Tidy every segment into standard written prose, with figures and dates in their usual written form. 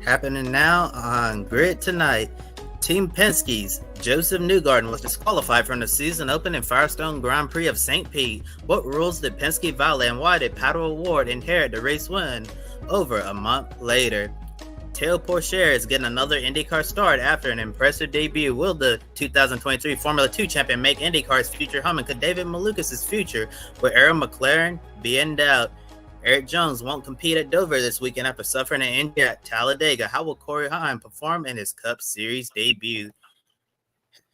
Happening now on Grid Tonight. Team Penske's Josef Newgarden was disqualified from the season opening Firestone Grand Prix of St. Pete. What rules did Penske violate, and why did Pato Award inherit the race win over a month later? Teo Pourchaire is getting another IndyCar start after an impressive debut. Will the 2023 Formula 2 champion make IndyCar's future home, and could David Malukas' future with Arrow McLaren be in doubt? Erik Jones won't compete at Dover this weekend after suffering an injury at Talladega. How will Corey Heim perform in his Cup Series debut?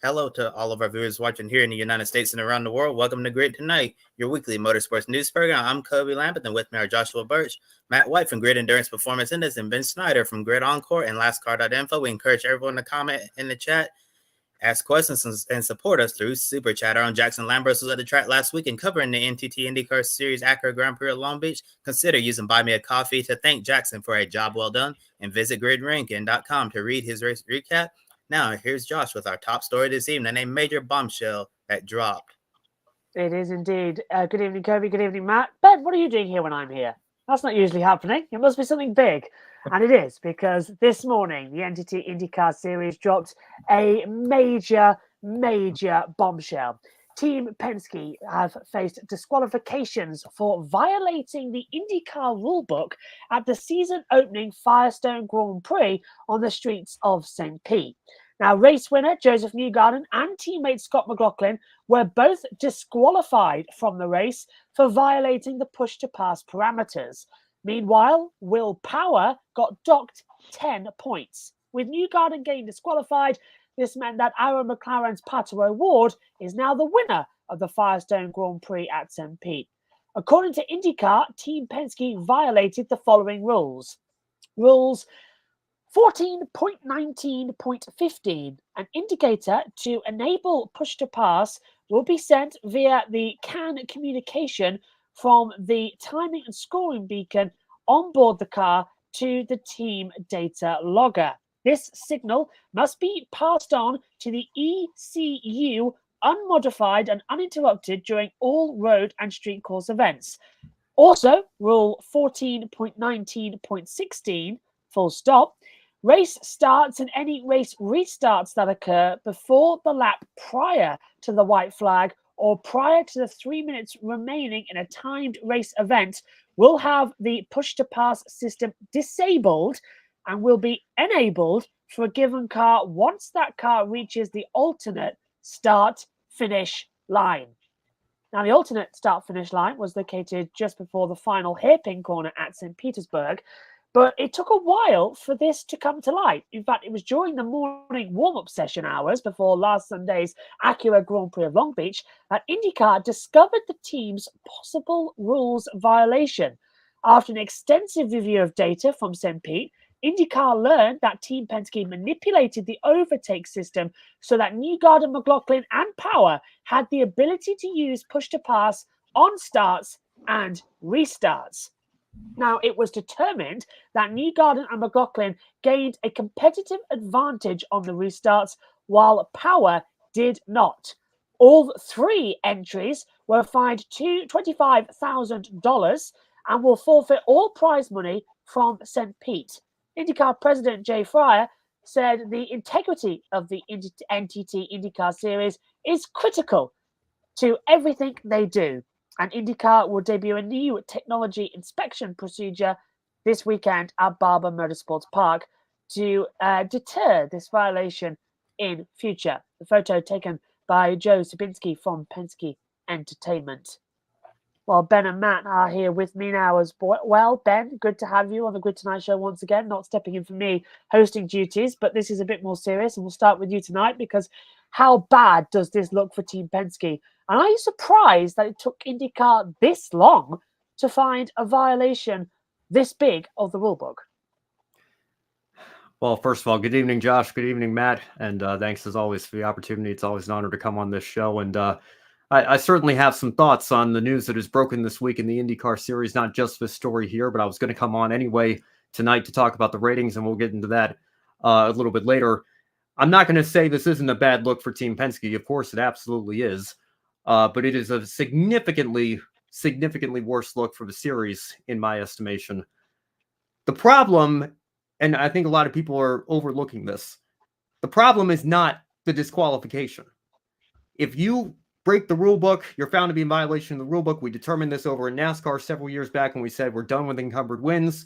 Hello to all of our viewers watching here in the United States and around the world. Welcome to Grid Tonight, your weekly motorsports news program. I'm Kobe Lambert, and with me are Joshua Birch, Matt White from Grid Endurance Performance Index, and Ben Snyder from Grid Encore and LastCar.info. We encourage everyone to comment in the chat, ask questions, and support us through Super Chat. Our own Jackson Lambros was at the track last week and covering the NTT IndyCar Series Acura Grand Prix at Long Beach. Consider using Buy Me a Coffee to thank Jackson for a job well done, and visit gridrankin.com to read his race recap. Now, here's Josh with our top story this evening, a major bombshell that dropped. It is indeed. Good evening, Kobe. Good evening, Matt. Ben, what are you doing here when I'm here? That's not usually happening. It must be something big. And it is, because this morning, the NTT IndyCar Series dropped a major bombshell. Team Penske have faced disqualifications for violating the IndyCar rulebook at the season-opening Firestone Grand Prix on the streets of St. Pete. Now, race winner Josef Newgarden and teammate Scott McLaughlin were both disqualified from the race for violating the push-to-pass parameters. Meanwhile, Will Power got docked 10 points. With Newgarden getting disqualified, this meant that Arrow McLaren's Pato Award is now the winner of the Firestone Grand Prix at St. Pete. According to IndyCar, Team Penske violated the following rules. Rules 14.19.15, an indicator to enable push-to-pass will be sent via the CAN communication from the timing and scoring beacon on board the car to the team data logger. This signal must be passed on to the ECU unmodified and uninterrupted during all road and street course events. Also, Rule 14.19.16, full stop, race starts and any race restarts that occur before the lap prior to the white flag or prior to the 3 minutes remaining in a timed race event will have the push-to-pass system disabled and will be enabled for a given car once that car reaches the alternate start-finish line. Now, the alternate start-finish line was located just before the final hairpin corner at St. Petersburg, but it took a while for this to come to light. In fact, it was during the morning warm-up session hours before last Sunday's Acura Grand Prix of Long Beach that IndyCar discovered the team's possible rules violation. After an extensive review of data from St. Pete, IndyCar learned that Team Penske manipulated the overtake system so that Newgarden, McLaughlin, and Power had the ability to use push-to-pass on starts and restarts. Now, it was determined that Newgarden and McLaughlin gained a competitive advantage on the restarts, while Power did not. All three entries were fined $25,000 and will forfeit all prize money from St. Pete. IndyCar President Jay Fryer said the integrity of the NTT IndyCar Series is critical to everything they do. And IndyCar will debut a new technology inspection procedure this weekend at Barber Motorsports Park to deter this violation in future. The photo taken by Joe Sabinski from Penske Entertainment. Well, Ben and Matt are here with me now as well. Ben, good to have you on the Grid Tonight show once again, not stepping in for me hosting duties, but this is a bit more serious, and we'll start with you tonight because how bad does this look for Team Penske? And are you surprised that it took IndyCar this long to find a violation this big of the rulebook? Well, first of all, good evening, Josh. Good evening, Matt. And thanks, as always, for the opportunity. It's always an honor to come on this show. And I certainly have some thoughts on the news that has broken this week in the IndyCar Series, not just this story here, but I was going to come on anyway tonight to talk about the ratings, and we'll get into that a little bit later. I'm not going to say this isn't a bad look for Team Penske. Of course, it absolutely is. But it is a significantly worse look for the series, in my estimation. The problem and I think a lot of people are overlooking this. The problem is not the disqualification. If you break the rule book, you're found to be in violation of the rule book. We determined this over in NASCAR several years back when we said we're done with encumbered wins.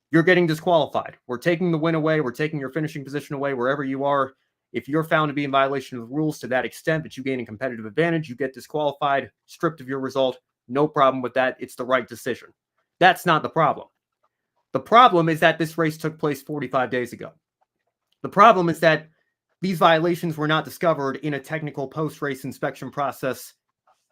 You're getting disqualified. We're taking the win away. We're taking your finishing position away wherever you are. If you're found to be in violation of the rules to that extent that you gain a competitive advantage, you get disqualified, stripped of your result. No problem with that. It's the right decision. That's not the problem. The problem is that this race took place 45 days ago. The problem is that these violations were not discovered in a technical post-race inspection process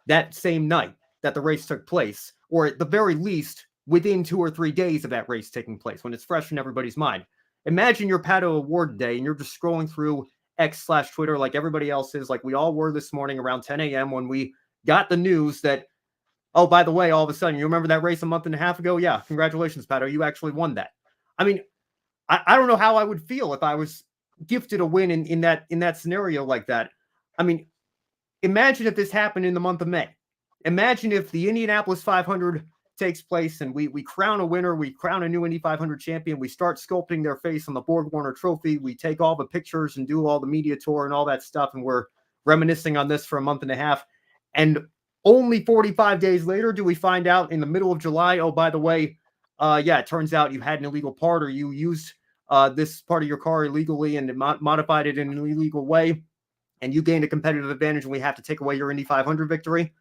that same night that the race took place, or at the very least, within 2 or 3 days of that race taking place, when it's fresh in everybody's mind. Imagine your Pato award day and you're just scrolling through X/Twitter like everybody else is, like we all were this morning around 10 a.m. when we got the news that, oh, by the way, all of a sudden, you remember that race a month and a half ago? Yeah, congratulations, Pato. You actually won that. I mean, I don't know how I would feel if I was gifted a win in that scenario like that. I mean, imagine if this happened in the month of May. Imagine if the Indianapolis 500 takes place and we crown a winner, we crown a new Indy 500 champion, we start sculpting their face on the Borg Warner trophy, we take all the pictures and do all the media tour and all that stuff, and we're reminiscing on this for a month and a half. And only 45 days later do we find out in the middle of July, oh, by the way, yeah, it turns out you had an illegal part, or you used this part of your car illegally and modified it in an illegal way, and you gained a competitive advantage and we have to take away your Indy 500 victory.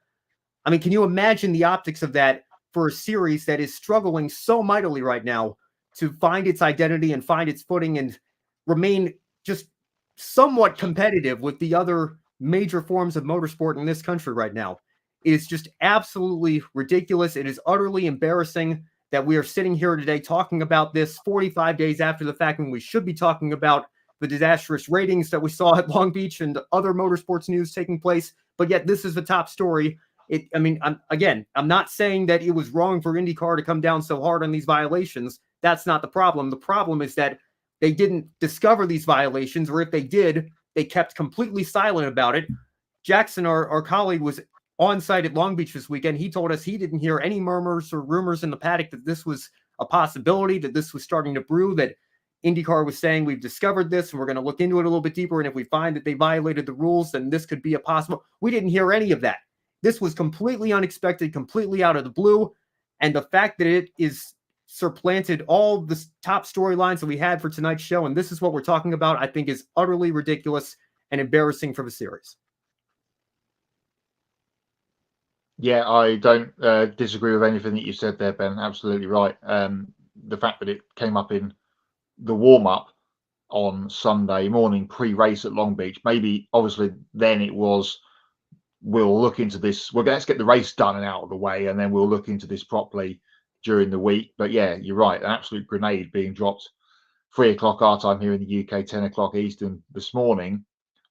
I mean, can you imagine the optics of that for a series that is struggling so mightily right now to find its identity and find its footing and remain just somewhat competitive with the other major forms of motorsport in this country right now? It is just absolutely ridiculous. It is utterly embarrassing that we are sitting here today talking about this 45 days after the fact when we should be talking about the disastrous ratings that we saw at Long Beach and other motorsports news taking place. But yet this is the top story. I'm not saying that it was wrong for IndyCar to come down so hard on these violations. That's not the problem. The problem is that they didn't discover these violations, or if they did, they kept completely silent about it. Jackson, our colleague, was on site at Long Beach this weekend. He told us he didn't hear any murmurs or rumors in the paddock that this was a possibility, that this was starting to brew, that IndyCar was saying, we've discovered this and we're going to look into it a little bit deeper. And if we find that they violated the rules, then this could be a possible. We didn't hear any of that. This was completely unexpected, completely out of the blue. And the fact that it is supplanted all the top storylines that we had for tonight's show, and this is what we're talking about, I think is utterly ridiculous and embarrassing for the series. Yeah, I don't disagree with anything that you said there, Ben. Absolutely right. The fact that it came up in the warm-up on Sunday morning pre-race at Long Beach, maybe obviously then it was, we'll look into this. Let's get the race done and out of the way, and then we'll look into this properly during the week. But yeah, you're right. An absolute grenade being dropped 3 o'clock our time here in the UK, 10 o'clock Eastern this morning,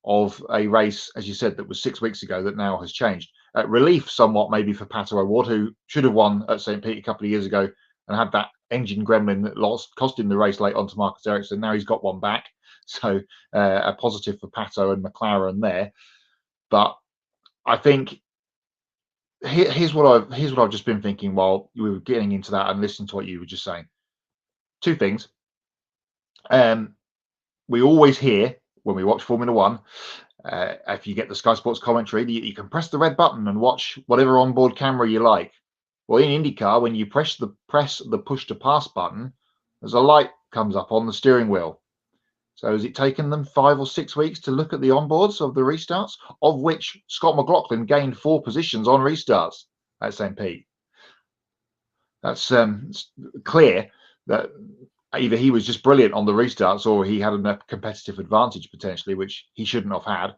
of a race, as you said, that was 6 weeks ago that now has changed. Relief somewhat maybe for Pato O'Ward, who should have won at St. Pete a couple of years ago and had that engine gremlin that cost him the race late on to Marcus Ericsson. Now he's got one back. So a positive for Pato and McLaren there. But I think here's what I've just been thinking while we were getting into that and listening to what you were just saying. Two things. We always hear when we watch Formula One, if you get the Sky Sports commentary, you can press the red button and watch whatever onboard camera you like. Well, in IndyCar, when you press the push to pass button, there's a light comes up on the steering wheel. So has it taken them 5 or 6 weeks to look at the onboards of the restarts, of which Scott McLaughlin gained 4 positions on restarts at St. Pete? That's clear that either he was just brilliant on the restarts or he had a competitive advantage potentially, which he shouldn't have had.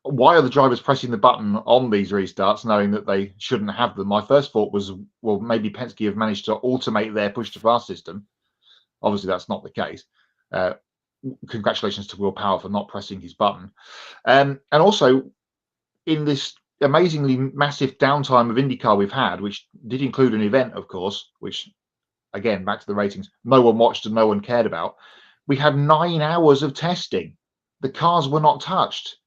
Why are the drivers pressing the button on these restarts knowing that they shouldn't have them? My first thought was, well, maybe Penske have managed to automate their push-to-pass system. Obviously, that's not the case. Congratulations to Will Power for not pressing his button. And also, in this amazingly massive downtime of IndyCar we've had, which did include an event, of course, which, again, back to the ratings, no one watched and no one cared about. We had 9 hours of testing. The cars were not touched.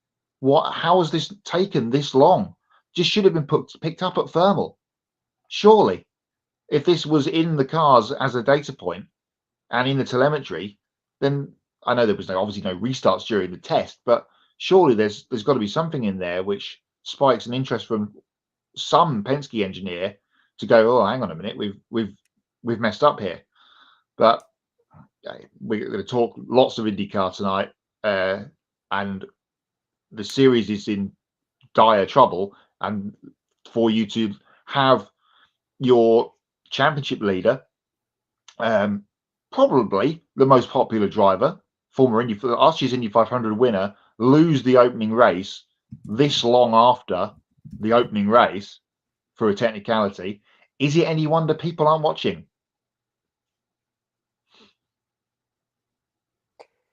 How has this taken this long? Just should have been picked up at thermal. Surely, if this was in the cars as a data point, and in the telemetry, then I know there was obviously no restarts during the test, but surely there's got to be something in there which spikes an interest from some Penske engineer to go, oh, hang on a minute, we've messed up here. But we're going to talk lots of IndyCar tonight, and the series is in dire trouble. And for you to have your championship leader, probably the most popular driver, former last year's Indy 500 winner, lose the opening race this long after the opening race for a technicality, is it any wonder people aren't watching?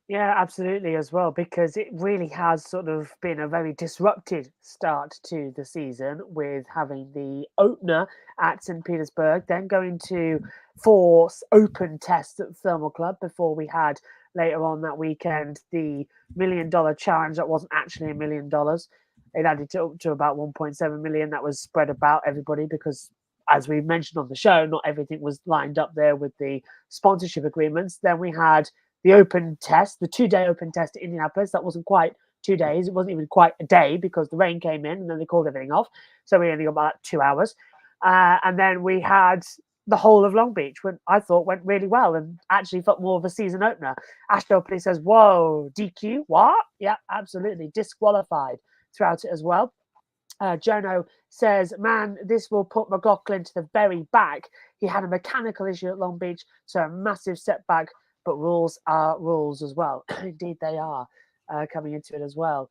Yeah, absolutely as well, because it really has sort of been a very disrupted start to the season, with having the opener at St. Petersburg, then going to 4 open tests at Thermal Club before we had later on that weekend the $1 million challenge that wasn't actually $1 million. It added to about 1.7 million that was spread about everybody because, as we mentioned on the show, not everything was lined up there with the sponsorship agreements. Then we had the open test, the 2-day open test at Indianapolis. That wasn't quite 2 days. It wasn't even quite a day because the rain came in and then they called everything off. So we only got about 2 hours. And then we had the whole of Long Beach, which I thought went really well and actually felt more of a season opener. Ashton Police says, whoa, DQ? What? Yeah, absolutely. Disqualified throughout it as well. Jono says, man, this will put McLaughlin to the very back. He had a mechanical issue at Long Beach, so a massive setback, but rules are rules as well. Indeed, they are coming into it as well.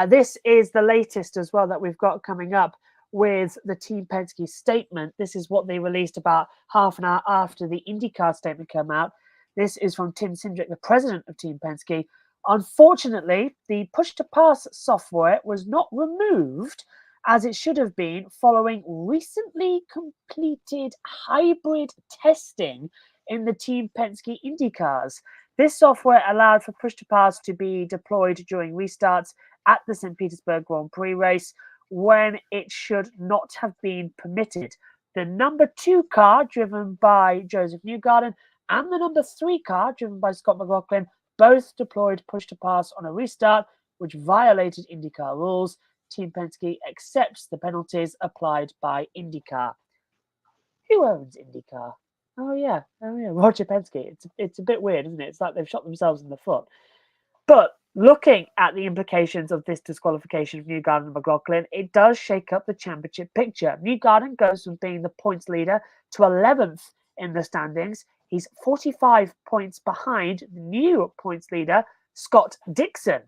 This is the latest as well that we've got coming up with the Team Penske statement. This is what they released about half an hour after the IndyCar statement came out. This is from Tim Cindric, the president of Team Penske. Unfortunately, the push-to-pass software was not removed as it should have been following recently completed hybrid testing in the Team Penske IndyCars. This software allowed for push-to-pass to be deployed during restarts at the St. Petersburg Grand Prix race when it should not have been permitted. The number 2 car, driven by Josef Newgarden, and the number 3 car, driven by Scott McLaughlin, both deployed push-to-pass on a restart, which violated IndyCar rules. Team Penske accepts the penalties applied by IndyCar. Who owns IndyCar? Oh yeah, Roger Penske. It's a bit weird, isn't it? It's like they've shot themselves in the foot. But looking at the implications of this disqualification of Newgarden and McLaughlin, it does shake up the championship picture. Newgarden goes from being the points leader to 11th in the standings. He's 45 points behind the new points leader, Scott Dixon.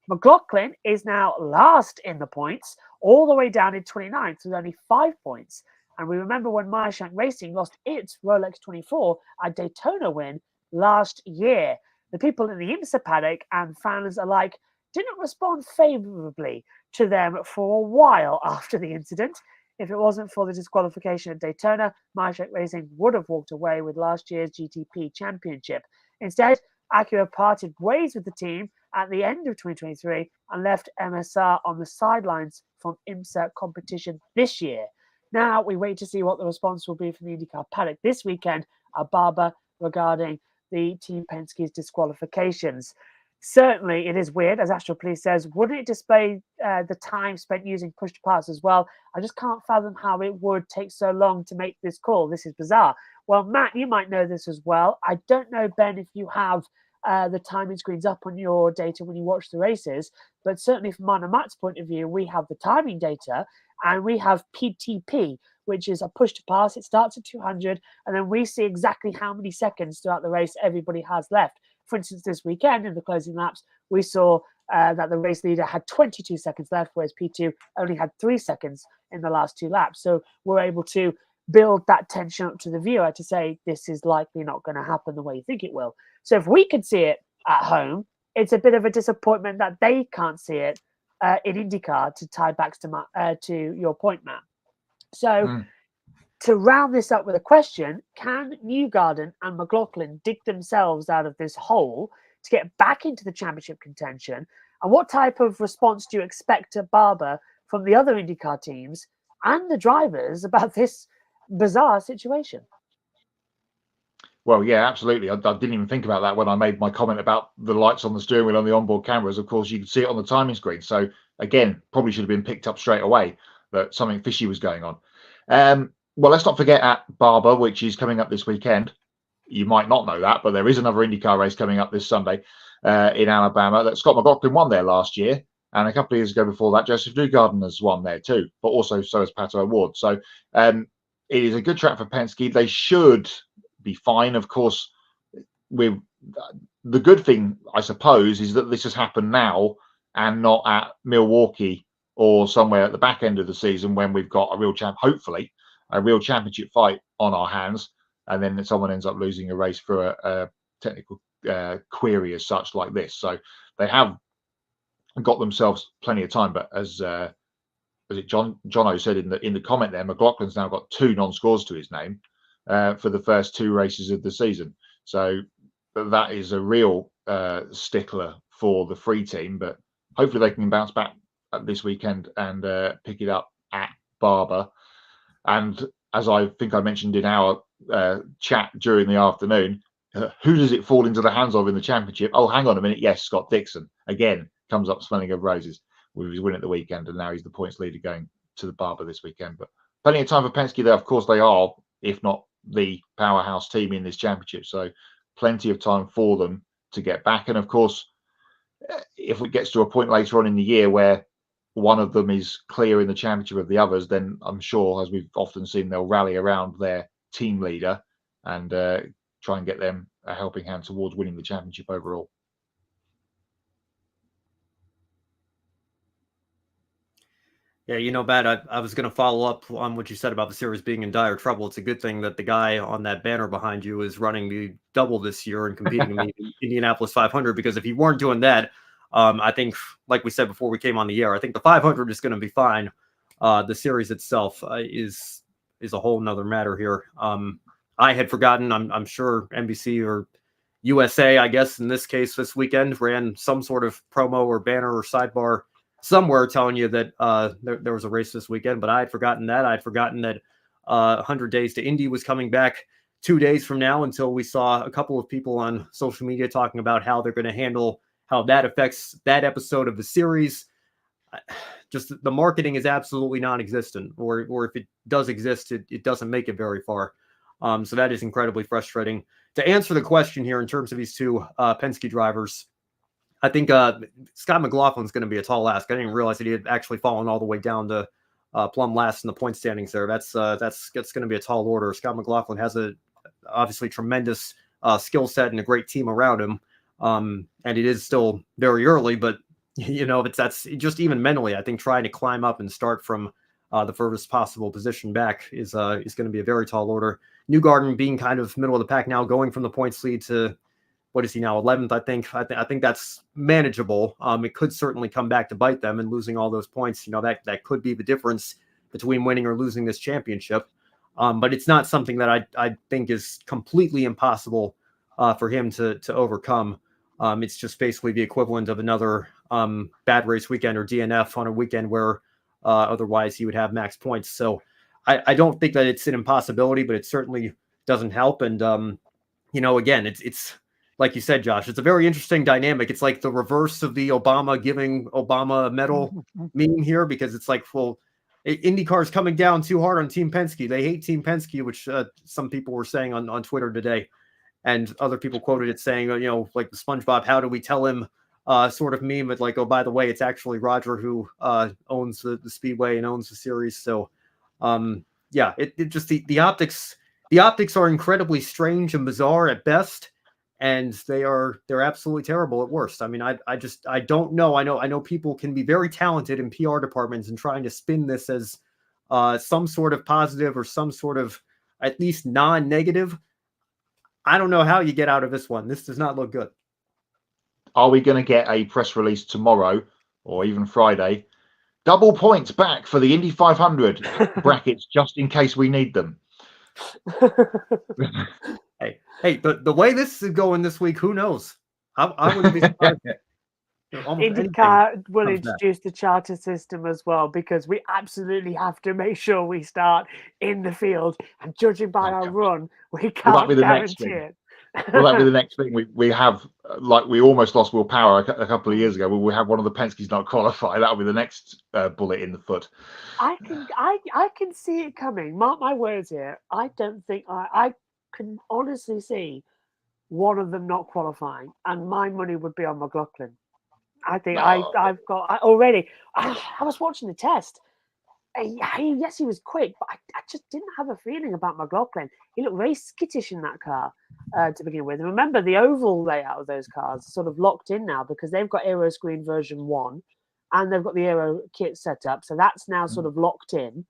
McLaughlin is now last in the points, all the way down in 29th with only 5 points. And we remember when Meyershank Racing lost its Rolex 24 at Daytona win last year. The people in the IMSA paddock and fans alike didn't respond favourably to them for a while after the incident. If it wasn't for the disqualification at Daytona, Meyershank Racing would have walked away with last year's GTP championship. Instead, Acura parted ways with the team at the end of 2023 and left MSR on the sidelines from IMSA competition this year. Now we wait to see what the response will be from the IndyCar paddock this weekend at Barber regarding the Team Penske's disqualifications. Certainly, it is weird, as Astro Police says. Wouldn't it display the time spent using push-to-pass as well? I just can't fathom how it would take so long to make this call. This is bizarre. Well, Matt, you might know this as well. I don't know, Ben, if you have the timing screens up on your data when you watch the races, but certainly from mine and Matt's point of view, we have the timing data and we have PTP, which is a push-to-pass. It starts at 200, and then we see exactly how many seconds throughout the race everybody has left. For instance, this weekend in the closing laps, we saw that the race leader had 22 seconds left, whereas P2 only had 3 seconds in the last 2 laps. So we're able to build that tension up to the viewer to say this is likely not going to happen the way you think it will. So if we could see it at home, it's a bit of a disappointment that they can't see it in IndyCar, to tie back to your point, Matt. So to round this up with a question, can Newgarden and McLaughlin dig themselves out of this hole to get back into the championship contention? And what type of response do you expect at Barber from the other IndyCar teams and the drivers about this bizarre situation? Well, yeah, absolutely. I didn't even think about that when I made my comment about the lights on the steering wheel on the onboard cameras. Of course, you could see it on the timing screen. So again, probably should have been picked up straight away that something fishy was going on. Well, let's not forget at Barber, which is coming up this weekend. You might not know that, but there is another IndyCar race coming up this Sunday in Alabama. That Scott McLaughlin won there last year, and a couple of years ago before that, Josef Newgarden has won there too. But also so has Pato Ward. So it is a good track for Penske. They should be fine. Of course, the good thing, I suppose, is that this has happened now and not at Milwaukee or somewhere at the back end of the season when we've got a real hopefully a real championship fight on our hands, and then someone ends up losing a race for a technical query as such like this. So they have got themselves plenty of time. But as Jono said in the comment there, McLaughlin's now got 2 non-scores to his name for the first 2 races of the season. So that is a real stickler for the free team. But hopefully they can bounce back this weekend and pick it up at Barber. And as I think I mentioned in our chat during the afternoon, who does it fall into the hands of in the championship? Oh, hang on a minute. Yes, Scott Dixon again comes up smelling of roses with his win at the weekend, and now he's the points leader going to the Barber this weekend. But plenty of time for Penske there. Of course, they are, if not the powerhouse team in this championship. So plenty of time for them to get back. And of course, if it gets to a point later on in the year where one of them is clear in the championship of the others, then I'm sure, as we've often seen, they'll rally around their team leader and try and get them a helping hand towards winning the championship overall. Yeah, Matt, I was going to follow up on what you said about the series being in dire trouble. It's a good thing that the guy on that banner behind you is running the double this year and competing in the Indianapolis 500, because if he weren't doing that, I think, like we said before we came on the air, I think the 500 is going to be fine. The series itself is a whole nother matter here. I had forgotten, I'm sure NBC or USA, I guess, in this case, this weekend, ran some sort of promo or banner or sidebar somewhere telling you that there was a race this weekend, but I had forgotten that. I'd forgotten that 100 Days to Indy was coming back 2 days from now, until we saw a couple of people on social media talking about how they're going to handle how that affects that episode of the series. Just the marketing is absolutely non-existent, or if it does exist, it doesn't make it very far. So that is incredibly frustrating. To answer the question here in terms of these 2 Penske drivers, I think Scott McLaughlin's going to be a tall ask. I didn't realize that he had actually fallen all the way down to plumb last in the point standings there. That's going to be a tall order. Scott McLaughlin has a obviously tremendous skill set and a great team around him. And it is still very early, but that's just even mentally, I think trying to climb up and start from the furthest possible position back is going to be a very tall order. Newgarden being kind of middle of the pack now, going from the points lead to, what is he now, 11th? I think that's manageable. It could certainly come back to bite them, and losing all those points, that could be the difference between winning or losing this championship. But it's not something that I think is completely impossible for him to overcome. It's just basically the equivalent of another bad race weekend or DNF on a weekend where otherwise he would have max points. So I don't think that it's an impossibility, but it certainly doesn't help. And, again, it's like you said, Josh, it's a very interesting dynamic. It's like the reverse of the Obama giving Obama a medal meme here, because it's like, well, IndyCar's coming down too hard on Team Penske. They hate Team Penske, which some people were saying on Twitter today. And other people quoted it saying, like the SpongeBob, how do we tell him sort of meme, but like, oh, by the way, it's actually Roger who owns the Speedway and owns the series. So, it just the optics are incredibly strange and bizarre at best, and they're absolutely terrible at worst. I mean, I don't know. I know people can be very talented in PR departments and trying to spin this as some sort of positive or some sort of at least non-negative. I don't know how you get out of this one. This does not look good. Are we going to get a press release tomorrow or even Friday? Double points back for the Indy 500 brackets, just in case we need them. Hey, the way this is going this week, who knows? I wouldn't be surprised. Almost anything IndyCar will comes back. introduce the charter system as well, because we absolutely have to make sure we start in the field. And judging by our run, we can't be the next guarantee thing? it. Will that be the next thing? We have, like, we almost lost Will Power a couple of years ago. We have one of the Penske's not qualify. That'll be the next bullet in the foot. I can see it coming. Mark my words here. I don't think I can honestly see one of them not qualifying, and my money would be on McLaughlin. I think I've got already. I was watching the test. Yes, he was quick, but I just didn't have a feeling about McLaughlin. He looked very skittish in that car to begin with. And remember, the oval layout of those cars is sort of locked in now, because they've got Aero Screen version 1 and they've got the Aero kit set up. So that's now sort of locked in.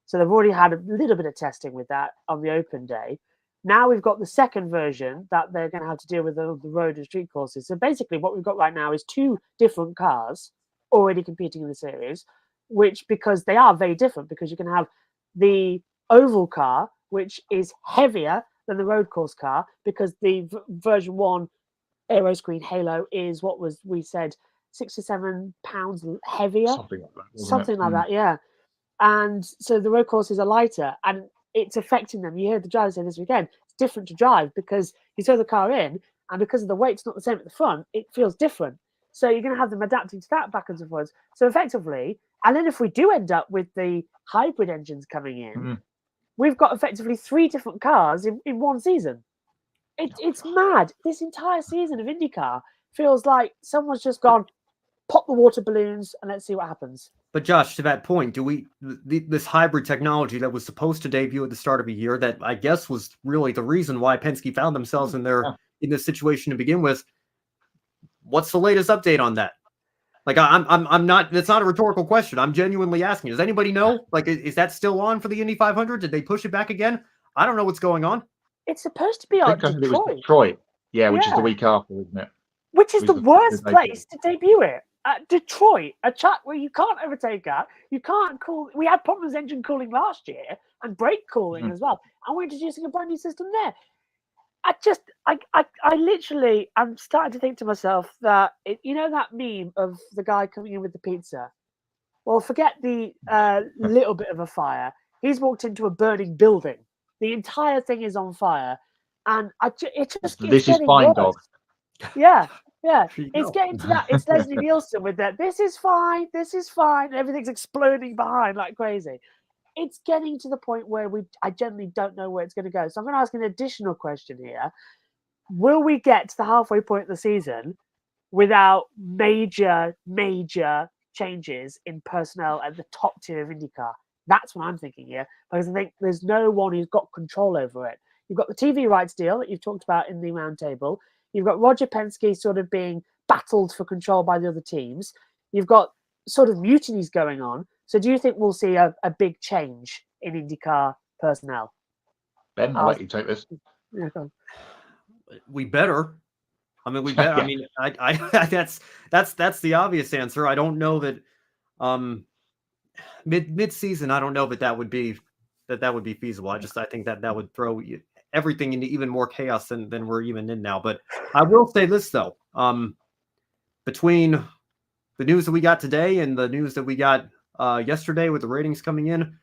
So they've already had a little bit of testing with that on the open day. Now we've got the second version that they're going to have to deal with the road and street courses. So basically what we've got right now is 2 different cars already competing in the series, which, because they are very different, because you can have the oval car, which is heavier than the road course car, because the version 1 Aero Screen Halo is we said 6 or 7 pounds heavier, something like that, yeah. And so the road courses are lighter, and it's affecting them. You heard the driver say this weekend, it's different to drive because you throw the car in, and because of the weight's not the same at the front, it feels different. So you're going to have them adapting to that backwards and forwards. So effectively, and then if we do end up with the hybrid engines coming in, we've got effectively 3 different cars in one season. It's mad. This entire season of IndyCar feels like someone's just gone, pop the water balloons and let's see what happens. But Josh, to that point, this hybrid technology that was supposed to debut at the start of a year, that I guess was really the reason why Penske found themselves in this situation to begin with. What's the latest update on that? Like, I'm not. It's not a rhetorical question. I'm genuinely asking. Does anybody know? Like, is that still on for the Indy 500? Did they push it back again? I don't know what's going on. It's supposed to be on Detroit. It was Detroit. Yeah, which is the week after, isn't it? Which is the worst place to debut it. Detroit, a track where you can't overtake at, you can't cool. We had problems with engine cooling last year and brake cooling as well, and we're introducing a brand new system there. I literally, I'm starting to think to myself that that meme of the guy coming in with the pizza. Well, forget the little bit of a fire. He's walked into a burning building. The entire thing is on fire, and this is fine, dog. Yeah. Yeah, it's getting to that. It's Leslie Nielsen with that. This is fine. And everything's exploding behind like crazy. It's getting to the point where I generally don't know where it's going to go. So I'm going to ask an additional question here. Will we get to the halfway point of the season without major changes in personnel at the top tier of IndyCar? That's what I'm thinking here, because I think there's no one who's got control over it. You've got the TV rights deal that you've talked about in the roundtable. You've got Roger Penske sort of being battled for control by the other teams. You've got sort of mutinies going on. So do you think we'll see a big change in IndyCar personnel? Ben, I'll let you take this. Yeah, go on. We better. I mean, we better. I mean, that's the obvious answer. I don't know that mid-season, I don't know that would be feasible. I think that would throw everything into even more chaos than we're even in now. But I will say this, though. Between the news that we got today and the news that we got yesterday with the ratings coming in,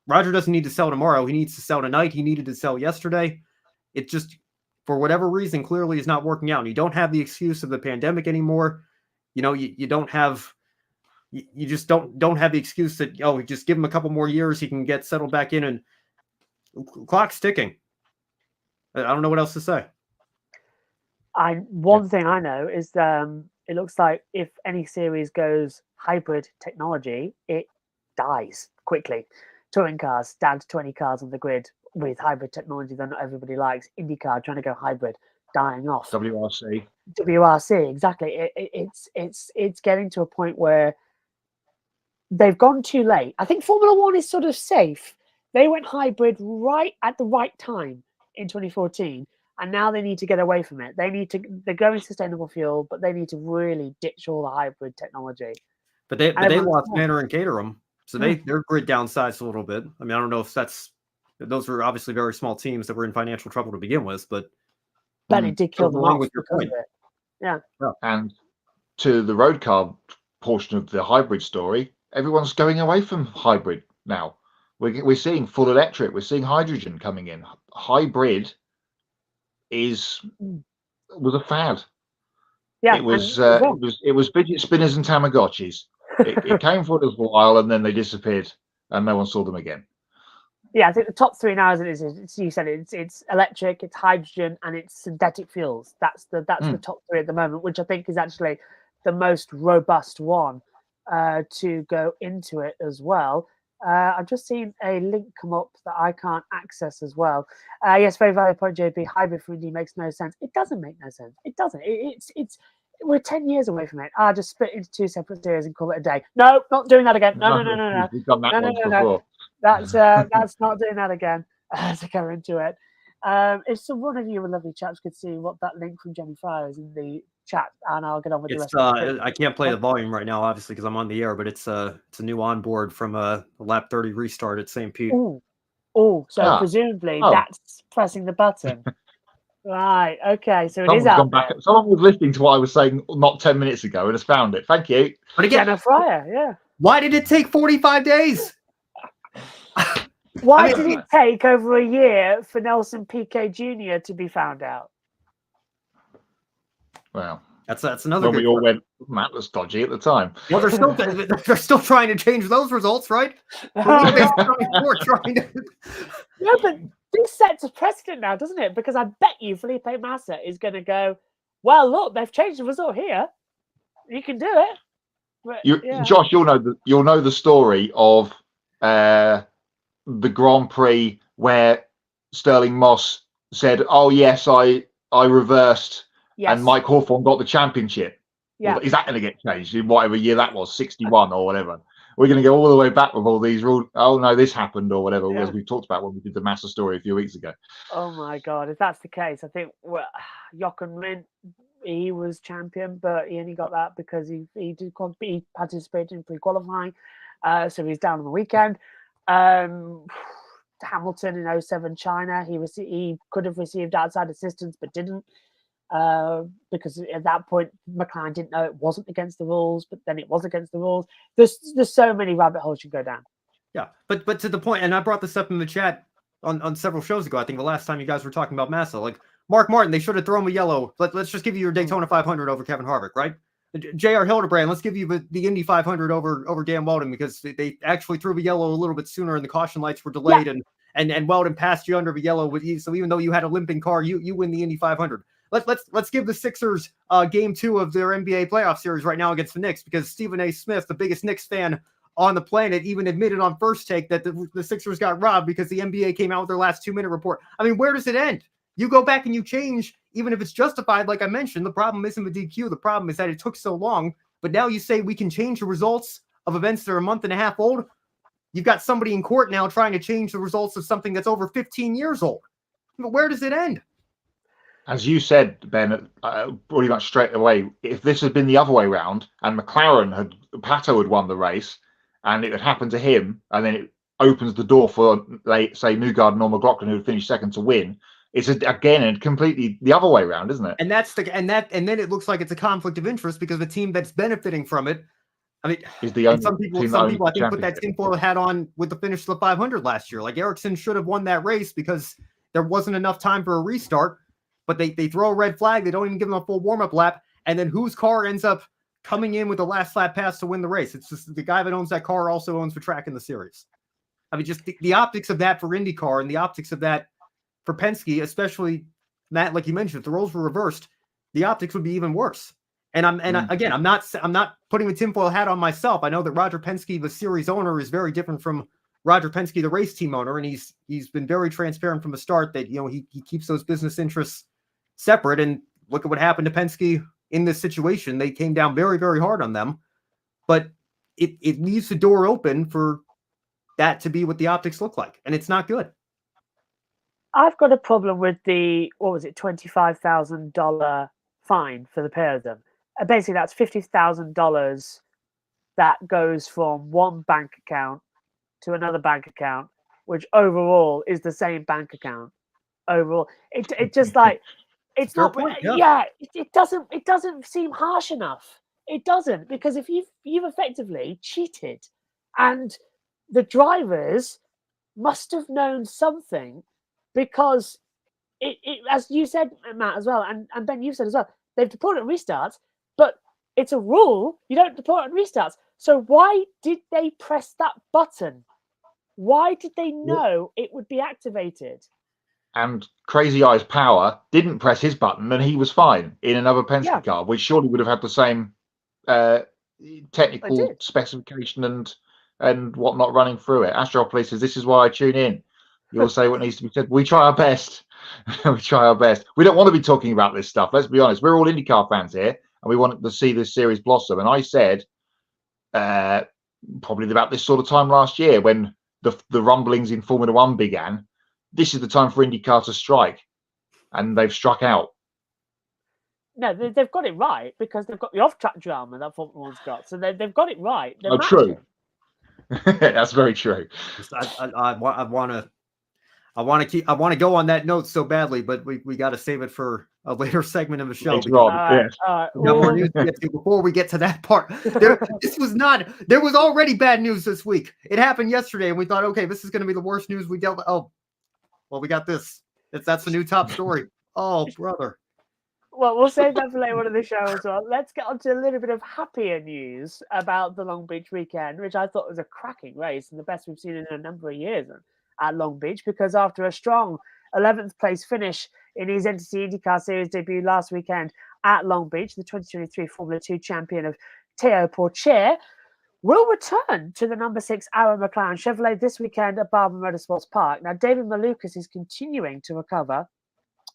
Roger doesn't need to sell tomorrow. He needs to sell tonight. He needed to sell yesterday. It just, for whatever reason, clearly is not working out. And you don't have the excuse of the pandemic anymore. You just don't have the excuse that, just give him a couple more years, he can get settled back in, and clock's ticking. I don't know what else to say. One thing I know is it looks like if any series goes hybrid technology, it dies quickly. Touring cars down to 20 cars on the grid with hybrid technology that not everybody likes. IndyCar trying to go hybrid, dying off. WRC, exactly. It's getting to a point where they've gone too late. I think Formula One is sort of safe. They went hybrid right at the right time in 2014, and now they need to get away from it. They're going sustainable fuel, but they need to really ditch all the hybrid technology. But they lost Manor and Caterham, so their grid downsized a little bit. I mean, I don't know if those were obviously very small teams that were in financial trouble to begin with, but it did kill them off with your point. Yeah. And to the road car portion of the hybrid story, everyone's going away from hybrid now. We're seeing full electric. We're seeing hydrogen coming in. Hybrid was a fad. Yeah, it was fidget spinners and Tamagotchis. It came for a little while and then they disappeared and no one saw them again. Yeah, I think the top three now is you said it's electric, it's hydrogen, and it's synthetic fuels. That's the top three at the moment, which I think is actually the most robust one to go into it as well. I've just seen a link come up that I can't access as well. Yes, very valid point, JP. Hybrid for Indy makes no sense. It doesn't make no sense. It doesn't. It's we're 10 years away from it. I'll just split into two separate series and call it a day. No, not doing that again. No. We've done that once before. That's not doing that again. To go into it. If some one of you lovely chaps could see what that link from Jenny Fryer is in the chat, and I'll get on with the rest of it. I can't play the volume right now, obviously, because I'm on the air, but it's a new onboard from a lap 30 restart at St. Pete. Presumably that's pressing the button. Right, okay, so it is out there. Someone was listening to what I was saying not 10 minutes ago and has found it. Thank you. But again, Jenna Fryer, yeah. Why did it take 45 days? Why did it take over a year for Nelson Piquet Jr. to be found out? Well, that's another. When we all went, Matt was dodgy at the time. Well, they're still trying to change those results, right? Yeah, but this sets a precedent now, doesn't it? Because I bet you Felipe Massa is going to go, well, look, they've changed the result here. You can do it. But, Josh, you'll know the story of the Grand Prix where Sterling Moss said, "Oh yes, I reversed." Yes. And Mike Hawthorne got the championship. Yeah. Is that going to get changed in whatever year that was, 61 or whatever? We're going to go all the way back with all these rules. Oh, no, this happened or whatever, as we talked about when we did the Massa story a few weeks ago. Oh, my God. If that's the case, I think Jochen Rindt, he was champion, but he only got that because he participated in pre-qualifying. So he's down on the weekend. Hamilton in 07 China, he could have received outside assistance, but didn't. Because at that point McLaren didn't know it wasn't against the rules, but then it was against the rules. There's so many rabbit holes you go down. Yeah, but to the point, and I brought this up in the chat on several shows ago. I think the last time you guys were talking about Massa, like Mark Martin, they should have thrown him a yellow. Let's just give you your Daytona 500 over Kevin Harvick, right? J.R. Hildebrand, let's give you the Indy 500 over Dan Weldon because they actually threw the yellow a little bit sooner and the caution lights were delayed, and Weldon passed you under the yellow with you. So even though you had a limping car, you win the Indy 500. Let's give the Sixers game 2 of their NBA playoff series right now against the Knicks because Stephen A. Smith, the biggest Knicks fan on the planet, even admitted on First Take that the Sixers got robbed because the NBA came out with their last 2-minute report. I mean, where does it end? You go back and you change, even if it's justified, like I mentioned. The problem isn't the DQ. The problem is that it took so long. But now you say we can change the results of events that are a month and a half old. You've got somebody in court now trying to change the results of something that's over 15 years old. But where does it end? As you said, Ben, pretty much straight away, if this had been the other way around and Pato had won the race and it had happened to him, and then it opens the door for, say, Newgarden or McLaughlin, who had finished second to win, it's again completely the other way around, isn't it? And then it looks like it's a conflict of interest because the team that's benefiting from it, I mean, is the only some people I think put that tinfoil hat on with the finish of the 500 last year. Like Ericsson should have won that race because there wasn't enough time for a restart. But they throw a red flag. They don't even give them a full warm-up lap. And then whose car ends up coming in with the last lap pass to win the race? It's just the guy that owns that car also owns the track in the series. I mean, just the optics of that for IndyCar and the optics of that for Penske, especially, Matt, like you mentioned, if the roles were reversed, the optics would be even worse. And again, I'm not putting a tinfoil hat on myself. I know that Roger Penske, the series owner, is very different from Roger Penske, the race team owner, and he's been very transparent from the start that he keeps those business interests separate. And look at what happened to Penske in this situation. They came down very, very hard on them, but it leaves the door open for that to be what the optics look like, and it's not good. I've got a problem with the $25,000 fine for the pair of them. Basically, that's $50,000 that goes from one bank account to another bank account, which overall is the same bank account. Overall, it just like it's not. Point, yeah. It doesn't seem harsh enough. it doesn't, because if you've effectively cheated, and the drivers must have known something, because it as you said, Matt, as well, and Ben, you said as well, they've deployed it on restarts, but it's a rule you don't deploy it on restarts. So why did they press that button? Why did they know it would be activated? And Crazy Eyes Power didn't press his button, and he was fine in another Penske car, which surely would have had the same technical specification and whatnot running through it. Astropolis says, "This is why I tune in. You'll say what needs to be said. We try our best. We try our best. We don't want to be talking about this stuff. Let's be honest. We're all IndyCar fans here, and we want to see this series blossom." And I said, probably about this sort of time last year, when the rumblings in Formula One began, this is the time for IndyCar to strike, and they've struck out. No, they've got it right, because they've got the off-track drama that Formula One's got, so they've got it right. Oh, true. That's very true. I want to go on that note so badly, but we got to save it for a later segment of the show. We got more news to get to before we get to that part. There was already bad news this week. It happened yesterday, and we thought, okay, this is going to be the worst news we dealt with. Oh, well, we got this. That's the new top story. Oh, brother. Well, we'll save that for later on in the show as well. Let's get on to a little bit of happier news about the Long Beach weekend, which I thought was a cracking race and the best we've seen in a number of years at Long Beach, because after a strong 11th place finish in his Entity IndyCar Series debut last weekend at Long Beach, the 2023 Formula 2 champion of Teo Porcher will return to the number 6 Arrow McLaren Chevrolet this weekend at Barber Motorsports Park. Now, David Malukas is continuing to recover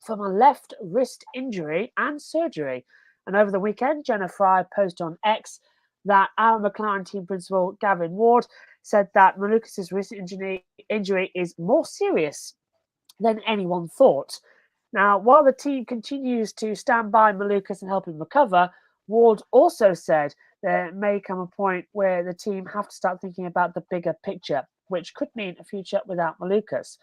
from a left wrist injury and surgery. And over the weekend, Jenna Fry posted on X that Arrow McLaren team principal Gavin Ward said that Malukas' wrist injury is more serious than anyone thought. Now, while the team continues to stand by Malukas and help him recover, Ward also said there may come a point where the team have to start thinking about the bigger picture, which could mean a future without Malukas.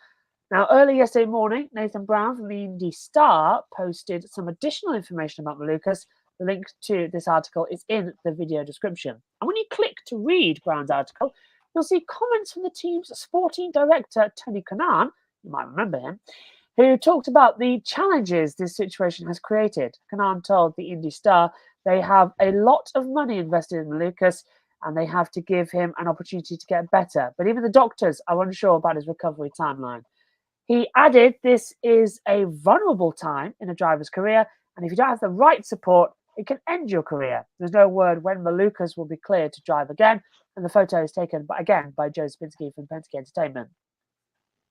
Now, early yesterday morning, Nathan Brown from the Indy Star posted some additional information about Malukas. The link to this article is in the video description. And when you click to read Brown's article, you'll see comments from the team's sporting director, Tony Kanaan, you might remember him, who talked about the challenges this situation has created. Kanaan told the Indy Star they have a lot of money invested in Malukas, and they have to give him an opportunity to get better. But even the doctors are unsure about his recovery timeline. He added this is a vulnerable time in a driver's career, and if you don't have the right support, it can end your career. There's no word when Malukas will be cleared to drive again, and the photo is taken by Joseph Newgarden from Penske Entertainment.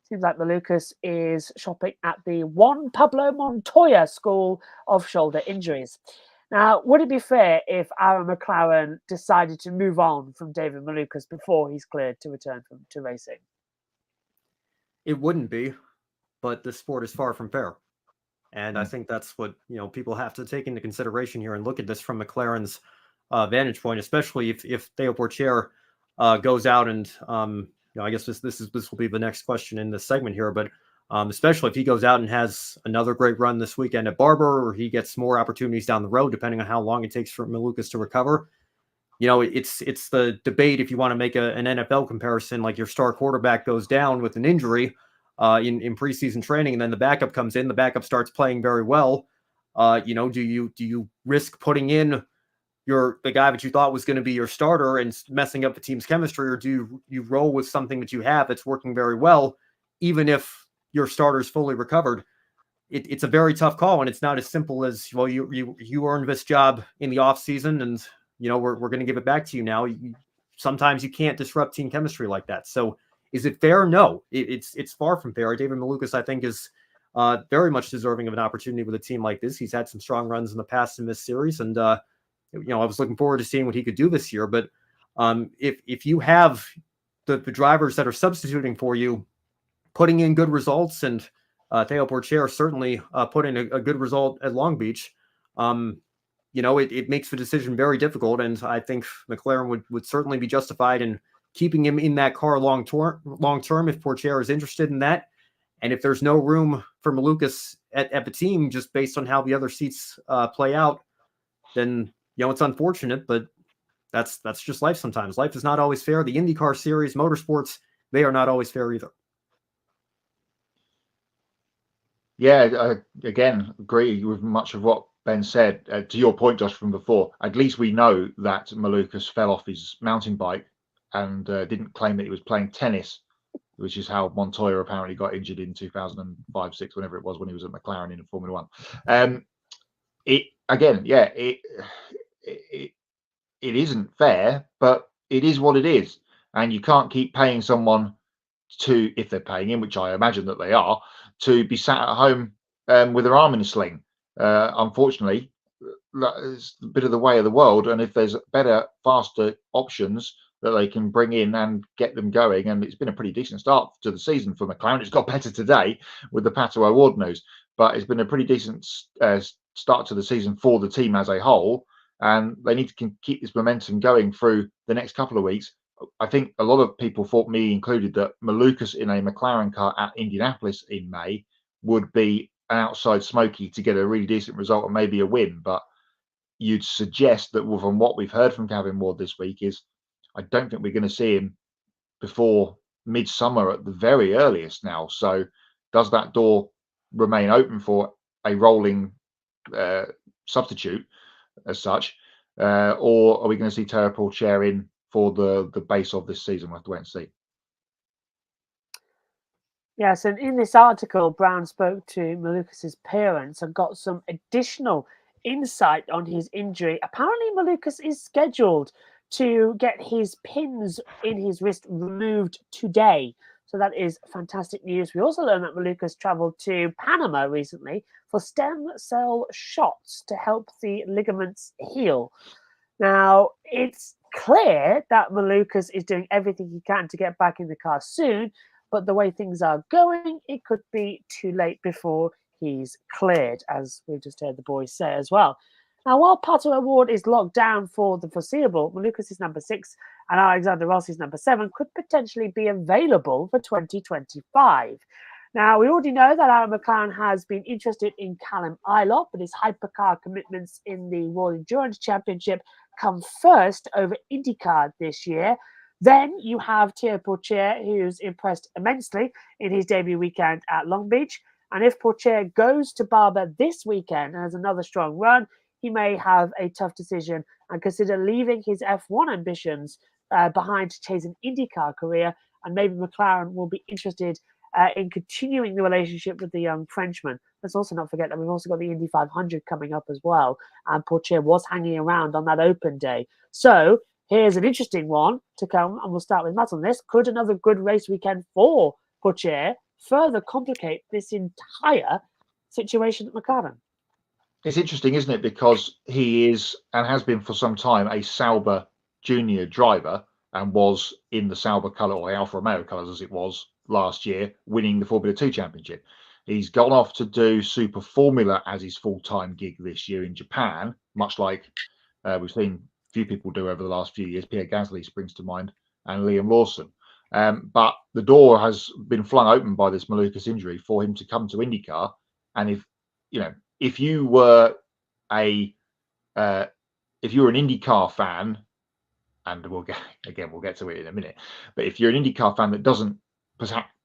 Seems like Malukas is shopping at the Juan Pablo Montoya School of Shoulder Injuries. Now, would it be fair if Arrow McLaren decided to move on from David Malukas before he's cleared to return to racing? It wouldn't be, but the sport is far from fair. And I think that's what, people have to take into consideration here and look at this from McLaren's vantage point, especially if Teo Porcher goes out and, I guess this will be the next question in this segment here, but especially if he goes out and has another great run this weekend at Barber, or he gets more opportunities down the road, depending on how long it takes for Malukas to recover. It's the debate if you want to make an NFL comparison, like your star quarterback goes down with an injury in preseason training, and then the backup comes in, the backup starts playing very well. Do you risk putting in the guy that you thought was going to be your starter and messing up the team's chemistry, or do you roll with something that you have that's working very well, even if your starter's fully recovered? It's a very tough call, and it's not as simple as, well, you earned this job in the off season, and we're going to give it back to you now. Sometimes you can't disrupt team chemistry like that. So is it fair? No, it's far from fair. David Malukas, I think, is very much deserving of an opportunity with a team like this. He's had some strong runs in the past in this series, and I was looking forward to seeing what he could do this year. But if you have the drivers that are substituting for you putting in good results, and Teo Porcher certainly put in a good result at Long Beach, it makes the decision very difficult. And I think McLaren would certainly be justified in keeping him in that car long term if Porcher is interested in that. And if there's no room for Malukas at the team, just based on how the other seats play out, then It's unfortunate, but that's just life sometimes. Life is not always fair. The IndyCar series, motorsports, they are not always fair either. Yeah, again, agree with much of what Ben said. To your point, Josh, from before, at least we know that Malukas fell off his mountain bike and didn't claim that he was playing tennis, which is how Montoya apparently got injured in 2005, 6, whenever it was, when he was at McLaren in Formula One. It again, yeah, it isn't fair, but it is what it is, and you can't keep paying someone to, if they're paying him, which I imagine that they are, to be sat at home with their arm in a sling. Unfortunately, that is a bit of the way of the world. And if there's better, faster options that they can bring in and get them going, and it's been a pretty decent start to the season for McLaren. It's got better today with the Pato award news, but it's been a pretty decent start to the season for the team as a whole. And they need to keep this momentum going through the next couple of weeks. I think a lot of people thought, me included, that Malukas in a McLaren car at Indianapolis in May would be an outside smoky to get a really decent result and maybe a win. But you'd suggest that from what we've heard from Gavin Ward this week is, I don't think we're going to see him before midsummer at the very earliest now. So does that door remain open for a rolling substitute as such, or are we going to see Tara Pourchaire in for the base of this season? We'll have to wait and see. Yes, and in this article, Brown spoke to Malukas' parents and got some additional insight on his injury. Apparently, Malukas is scheduled to get his pins in his wrist removed today. So that is fantastic news. We also learned that Malukas traveled to Panama recently for stem cell shots to help the ligaments heal. Now, it's clear that Malukas is doing everything he can to get back in the car soon, but the way things are going, it could be too late before he's cleared, as we've just heard the boys say as well. Now, while Pato Award is locked down for the foreseeable, Malukas is number 6 and Alexander Rossi's number 7 could potentially be available for 2025. Now, we already know that Arrow McLaren has been interested in Callum Ilott, but his hypercar commitments in the World Endurance Championship come first over IndyCar this year. Then you have Tara Pourchaire, who's impressed immensely in his debut weekend at Long Beach. And if Pourchaire goes to Barber this weekend and has another strong run, he may have a tough decision and consider leaving his F1 ambitions behind to chase an IndyCar career. And maybe McLaren will be interested in continuing the relationship with the young Frenchman. Let's also not forget that we've also got the Indy 500 coming up as well. And Pourchaire was hanging around on that open day. So here's an interesting one to come, and we'll start with Matt on this. Could another good race weekend for Pourchaire further complicate this entire situation at McLaren? It's interesting, isn't it? Because he is, and has been for some time, a Sauber junior driver, and was in the Sauber colour, or Alfa Romeo colours as it was last year, winning the Formula 2 championship. He's gone off to do Super Formula as his full-time gig this year in Japan, much like we've seen a few people do over the last few years. Pierre Gasly springs to mind, and Liam Lawson. But the door has been flung open by this Malukas injury for him to come to IndyCar. And if you were an IndyCar fan, and we'll get to it in a minute, but if you're an IndyCar fan that doesn't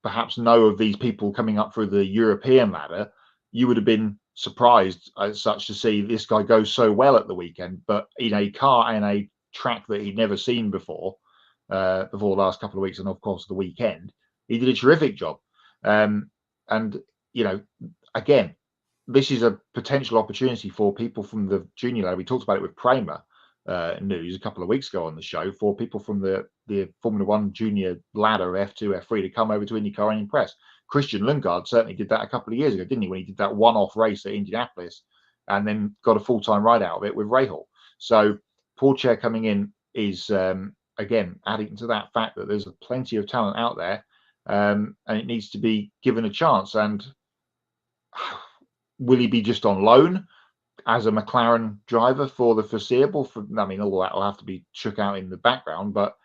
perhaps know of these people coming up through the European ladder, you would have been surprised as such to see this guy go so well at the weekend, but in a car and a track that he'd never seen before the last couple of weeks, and of course the weekend, he did a terrific job. And again, this is a potential opportunity for people from the junior ladder. We talked about it with Kramer news a couple of weeks ago on the show, for people from the Formula One junior ladder, F2, F3, to come over to IndyCar and impress. Christian Lundgaard certainly did that a couple of years ago, didn't he, when he did that one-off race at Indianapolis and then got a full-time ride out of it with Rahal. So Pourchaire coming in is, again, adding to that fact that there's plenty of talent out there, and it needs to be given a chance. And will he be just on loan as a McLaren driver for the foreseeable? All that will have to be shook out in the background. But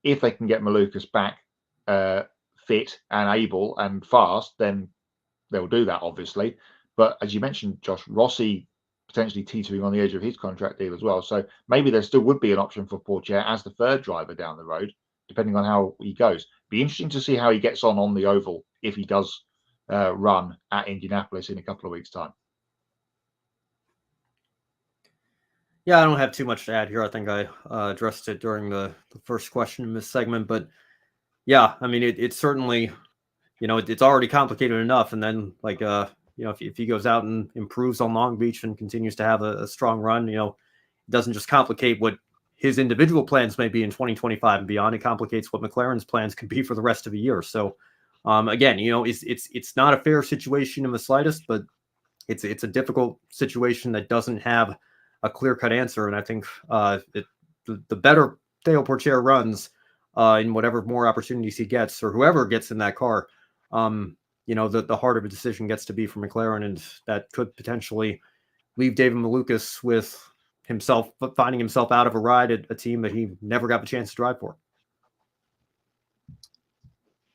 if they can get Malukas back fit and able and fast, then they'll do that, obviously. But as you mentioned, Josh, Rossi potentially teetering on the edge of his contract deal as well. So maybe there still would be an option for Pourchaire as the third driver down the road, depending on how he goes. Be interesting to see how he gets on the oval if he does run at Indianapolis in a couple of weeks' time. Yeah, I don't have too much to add here. I think I addressed it during the first question in this segment. But yeah, I mean, it's certainly, it's already complicated enough. And then, like, if he goes out and improves on Long Beach and continues to have a strong run, it doesn't just complicate what his individual plans may be in 2025 and beyond. It complicates what McLaren's plans could be for the rest of the year. So, again, it's not a fair situation in the slightest, but it's a difficult situation that doesn't have a clear-cut answer. And I think the better Theo Pourchaire runs in whatever more opportunities he gets, or whoever gets in that car, the harder of a decision gets to be for McLaren, and that could potentially leave David Malukas with finding himself out of a ride at a team that he never got the chance to drive for.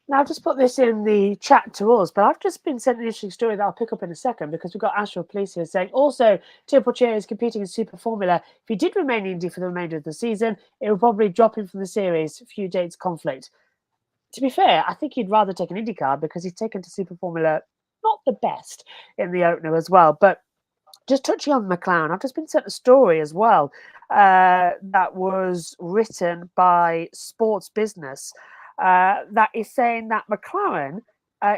Now, I've just put this in the chat to us, but I've just been sent an interesting story that I'll pick up in a second, because we've got Astral Police here saying, also, Theo Pourchaire is competing in Super Formula. If he did remain in Indy for the remainder of the season, it would probably drop him from the series. Few dates conflict. To be fair, I think he'd rather take an IndyCar, because he's taken to Super Formula not the best in the opener as well. But just touching on McLaren, I've just been sent a story as well that was written by Sports Business that is saying that McLaren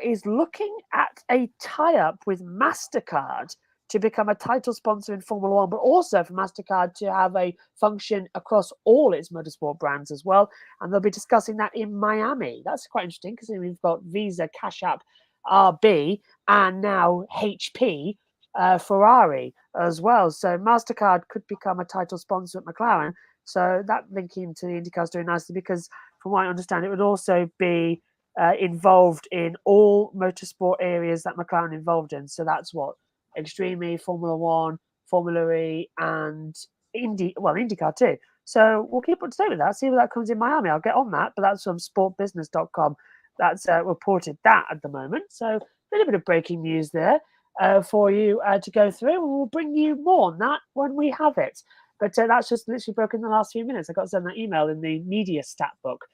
is looking at a tie-up with MasterCard to become a title sponsor in Formula One, but also for MasterCard to have a function across all its motorsport brands as well. And they'll be discussing that in Miami. That's quite interesting, because we've got Visa, Cash App, RB, and now HP, Ferrari as well. So MasterCard could become a title sponsor at McLaren. So that linking to the IndyCar is doing nicely, because from what I understand, it would also be involved in all motorsport areas that McLaren involved in. So that's what Extreme, Formula One, Formula E, and IndyCar too. So we'll keep up to date with that. See where that comes in Miami. I'll get on that, but that's from sportbusiness.com. That's reported that at the moment. So a little bit of breaking news there for you to go through. We'll bring you more on that when we have it. But that's just literally broken in the last few minutes. I got to send that email in the media stat book.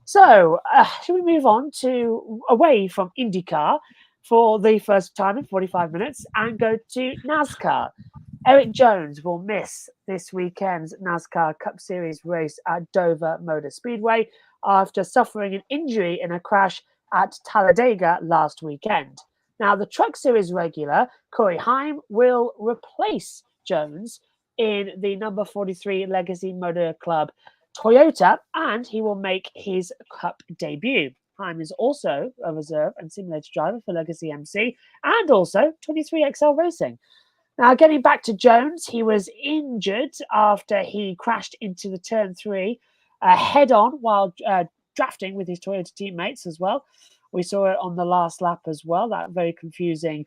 So should we move on away from IndyCar for the first time in 45 minutes and go to NASCAR? Erik Jones will miss this weekend's NASCAR Cup Series race at Dover Motor Speedway after suffering an injury in a crash at Talladega last weekend. Now, the Truck Series regular, Corey Heim, will replace Jones in the number 43 Legacy Motor Club Toyota, and he will make his Cup debut. Heim is also a reserve and simulator driver for Legacy MC and also 23XL Racing. Now, getting back to Jones, he was injured after he crashed into the turn 3 head-on while drafting with his Toyota teammates as well. We saw it on the last lap as well, that very confusing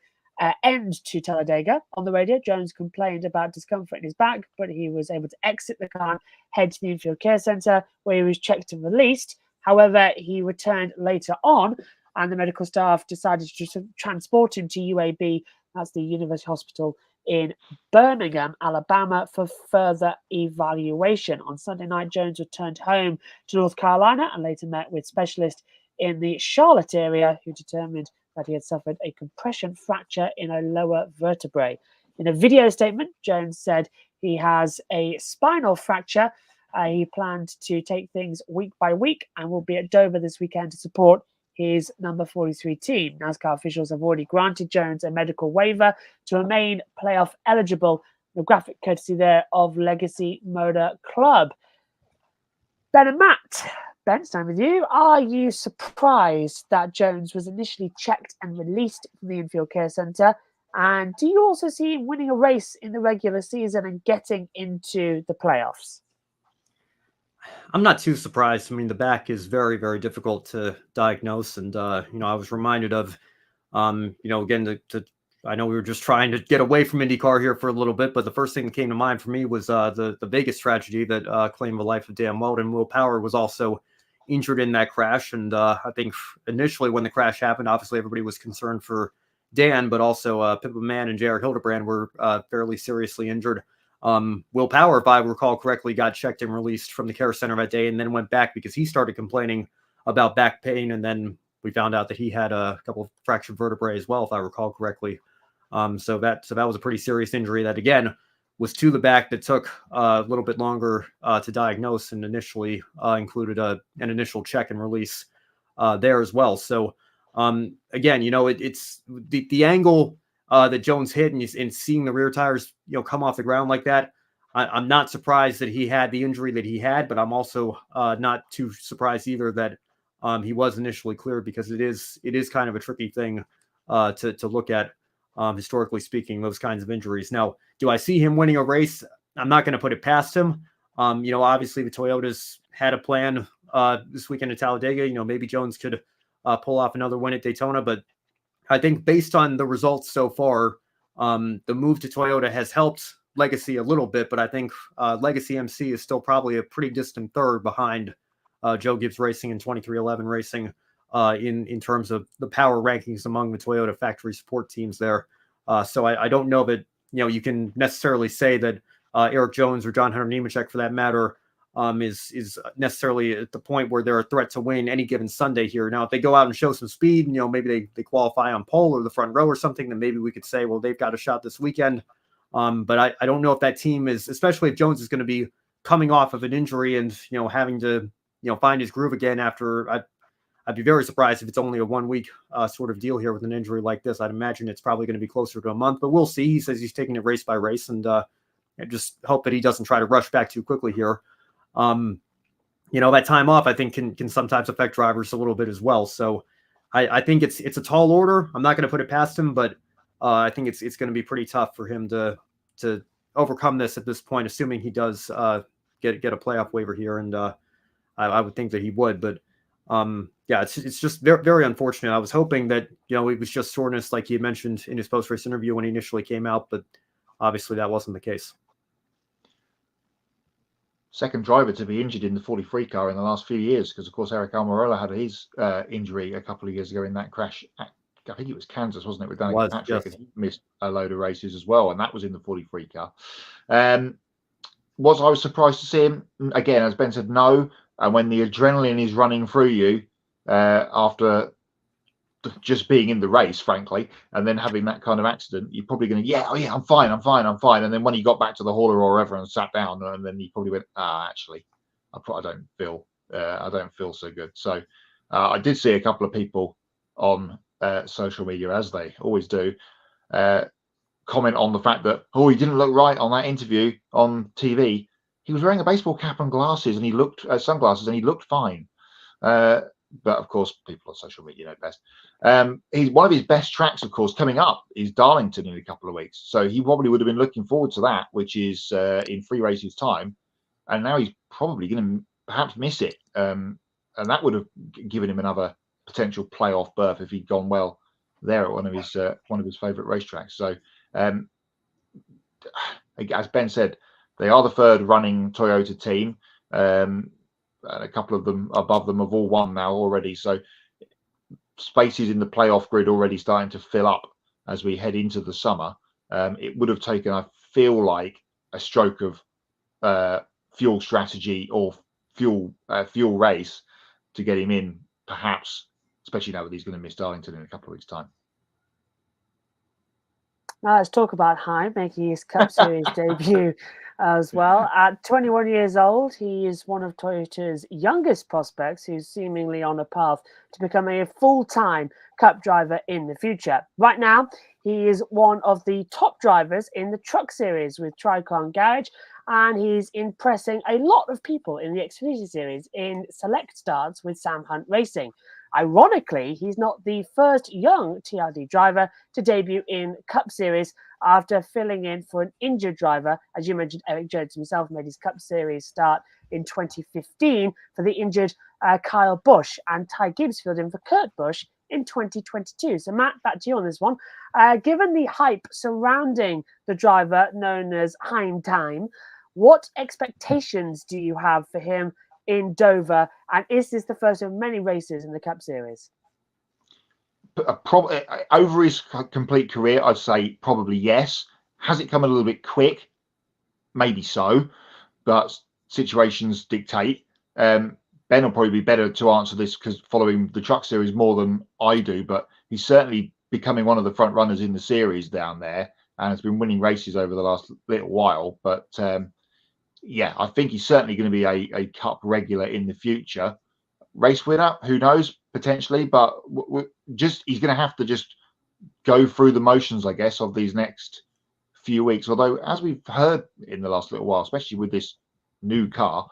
end to Talladega. On the radio, Jones complained about discomfort in his back, but he was able to exit the car and head to the infield care centre, where he was checked and released. However, he returned later on, and the medical staff decided to transport him to UAB, that's the University Hospital in Birmingham, Alabama, for further evaluation. On Sunday night, Jones returned home to North Carolina and later met with specialists in the Charlotte area, who determined that he had suffered a compression fracture in a lower vertebrae. In a video statement, Jones said he has a spinal fracture. He planned to take things week by week and will be at Dover this weekend to support his number 43 team. NASCAR officials have already granted Jones a medical waiver to remain playoff eligible. The graphic courtesy there of Legacy Motor Club. Ben and Matt, Ben, starting with you. Are you surprised that Jones was initially checked and released from the infield care centre? And do you also see him winning a race in the regular season and getting into the playoffs? I'm not too surprised. I mean, the back is very, very difficult to diagnose. And, I was reminded of, again, I know we were just trying to get away from IndyCar here for a little bit, but the first thing that came to mind for me was the Vegas tragedy that claimed the life of Dan Weldon. Will Power was also injured in that crash. And I think initially when the crash happened, obviously everybody was concerned for Dan, but also Pippa Mann and J.R. Hildebrand were fairly seriously injured. Will Power, if I recall correctly, got checked and released from the care center that day and then went back because he started complaining about back pain. And then we found out that he had a couple of fractured vertebrae as well, if I recall correctly. So that was a pretty serious injury that, again, was to the back that took a little bit longer to diagnose and initially included an initial check and release there as well. So again, it's the angle that Jones hit and seeing the rear tires, come off the ground like that. I'm not surprised that he had the injury that he had, but I'm also not too surprised either that he was initially cleared, because it is kind of a tricky thing to look at, historically speaking, those kinds of injuries. Now, do I see him winning a race? I'm not going to put it past him. Obviously the Toyotas had a plan this weekend at Talladega. Maybe Jones could pull off another win at Daytona, but I think based on the results so far, the move to Toyota has helped Legacy a little bit, but I think Legacy MC is still probably a pretty distant third behind Joe Gibbs Racing and 2311 Racing in terms of the power rankings among the Toyota factory support teams there. So I don't know that you can necessarily say that Erik Jones or John Hunter Nemechek, for that matter, is necessarily at the point where they're a threat to win any given Sunday here. Now, if they go out and show some speed, maybe they qualify on pole or the front row or something, then maybe we could say, well, they've got a shot this weekend. But I don't know if that team is, especially if Jones is going to be coming off of an injury and, having to, find his groove again after. I'd be very surprised if it's only a 1 week sort of deal here with an injury like this. I'd imagine it's probably going to be closer to a month, but we'll see. He says he's taking it race by race, and I just hope that he doesn't try to rush back too quickly here. That time off, I think, can sometimes affect drivers a little bit as well. So I think it's a tall order. I'm not going to put it past him, but I think it's going to be pretty tough for him to overcome this at this point, assuming he does get a playoff waiver here. And I would think that he would, but it's just very, very unfortunate. I was hoping that, it was just soreness, like he had mentioned in his post-race interview when he initially came out, but obviously that wasn't the case. Second driver to be injured in the 43 car in the last few years, because of course Eric Almirola had his injury a couple of years ago in that crash. I think it was Kansas, wasn't it, with Danica Patrick? Yes. And he missed a load of races as well, and that was in the 43 car. I was surprised to see him again, as Ben said, no. And when the adrenaline is running through you after just being in the race, frankly, and then having that kind of accident, you're probably going to, I'm fine. And then when he got back to the hauler or whatever and sat down, and then he probably went, actually, I don't feel so good. So I did see a couple of people on social media, as they always do, comment on the fact that, he didn't look right on that interview on TV. He was wearing a baseball cap and glasses, and he looked sunglasses, and he looked fine. But of course, people on social media know best. He's one of his best tracks, of course, coming up is Darlington in a couple of weeks. So he probably would have been looking forward to that, which is in 3 races' time. And now he's probably going to perhaps miss it. And that would have given him another potential playoff berth if he'd gone well there at one of his favourite racetracks. So as Ben said, they are the third running Toyota team. And a couple of them above them have all won now already. So spaces in the playoff grid already starting to fill up as we head into the summer. It would have taken, I feel like, a stroke of fuel strategy or fuel race to get him in, perhaps, especially now that he's going to miss Darlington in a couple of weeks' time. Now let's talk about Heim making his Cup Series debut as well. At 21 years old, he is one of Toyota's youngest prospects who's seemingly on a path to becoming a full-time Cup driver in the future. Right now, he is one of the top drivers in the Truck Series with Tricon Garage, and he's impressing a lot of people in the Xfinity Series in select starts with Sam Hunt Racing. Ironically, he's not the first young TRD driver to debut in Cup Series after filling in for an injured driver. As you mentioned, Erik Jones himself made his Cup Series start in 2015 for the injured Kyle Busch, and Ty Gibbs filled in for Kurt Busch in 2022. So, Matt, back to you on this one. Given the hype surrounding the driver known as Heim Time, what expectations do you have for him in Dover, and is this the first of many races in the Cup Series? over his complete career, I'd say probably yes. Has it come a little bit quick? Maybe so, but situations dictate. Ben will probably be better to answer this because following the truck series more than I do, but he's certainly becoming one of the front runners in the series down there and has been winning races over the last little while. But yeah, I think he's certainly going to be a Cup regular in the future. Race winner, who knows, potentially, but he's going to have to just go through the motions, I guess, of these next few weeks. Although, as we've heard in the last little while, especially with this new car,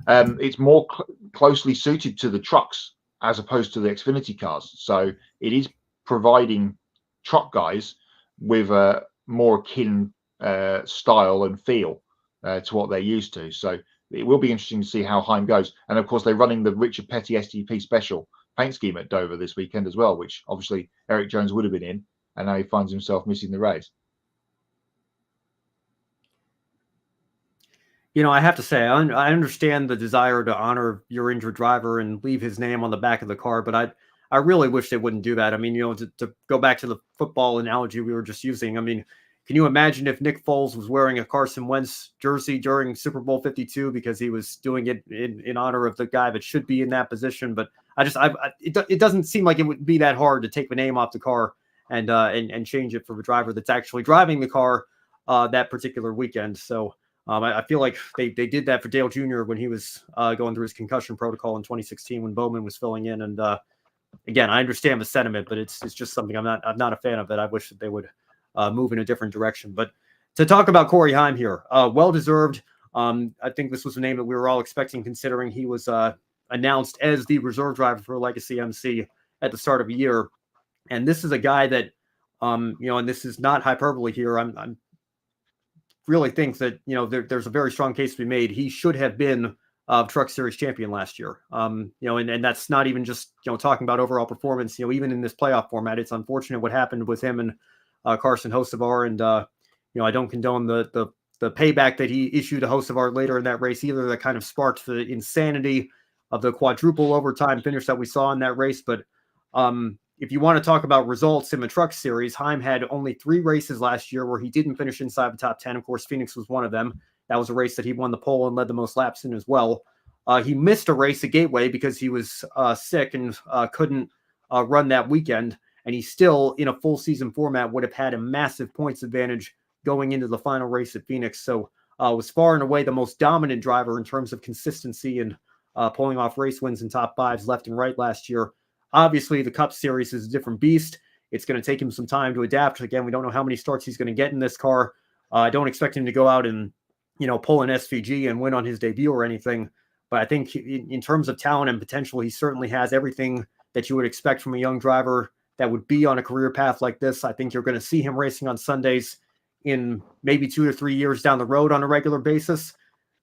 it's more closely suited to the trucks as opposed to the Xfinity cars. So it is providing truck guys with a more akin style and feel to what they're used to. So it will be interesting to see how Heim goes. And of course, they're running the Richard Petty STP special paint scheme at Dover this weekend as well, which obviously Erik Jones would have been in, and now he finds himself missing the race. You know, I have to say, I understand the desire to honor your injured driver and leave his name on the back of the car, but I really wish they wouldn't do that. I mean, you know, to go back to the football analogy we were just using, I mean, can you imagine if Nick Foles was wearing a Carson Wentz jersey during Super Bowl 52 because he was doing it in honor of the guy that should be in that position? But it doesn't seem like it would be that hard to take the name off the car and change it for the driver that's actually driving the car that particular weekend. So I feel like they did that for Dale Jr. when he was going through his concussion protocol in 2016 when Bowman was filling in. And again, I understand the sentiment, but it's just something I'm not a fan of. That I wish that they would move in a different direction. But to talk about Corey Heim here, well-deserved. I think this was a name that we were all expecting, considering he was announced as the reserve driver for Legacy MC at the start of the year. And this is a guy that, you know, and this is not hyperbole here. I'm really think that, you know, there's a very strong case to be made. He should have been Truck Series champion last year. You know, and that's not even just, you know, talking about overall performance. You know, even in this playoff format, it's unfortunate what happened with him and Carson Hocevar, and you know, I don't condone the payback that he issued to Hocevar later in that race either. That kind of sparked the insanity of the quadruple overtime finish that we saw in that race. But if you want to talk about results in the Truck Series, Heim had only 3 races last year where he didn't finish inside the top 10. Of course, Phoenix was one of them. That was a race that he won the pole and led the most laps in as well. He missed a race at Gateway because he was sick and couldn't run that weekend. And he still, in a full season format, would have had a massive points advantage going into the final race at Phoenix. So was far and away the most dominant driver in terms of consistency and pulling off race wins and top 5s left and right last year. Obviously, the Cup Series is a different beast. It's going to take him some time to adapt. Again, we don't know how many starts he's going to get in this car. I don't expect him to go out and, you know, pull an SVG and win on his debut or anything. But I think in terms of talent and potential, he certainly has everything that you would expect from a young driver that would be on a career path like this. I think you're going to see him racing on Sundays in maybe 2 to 3 years down the road on a regular basis.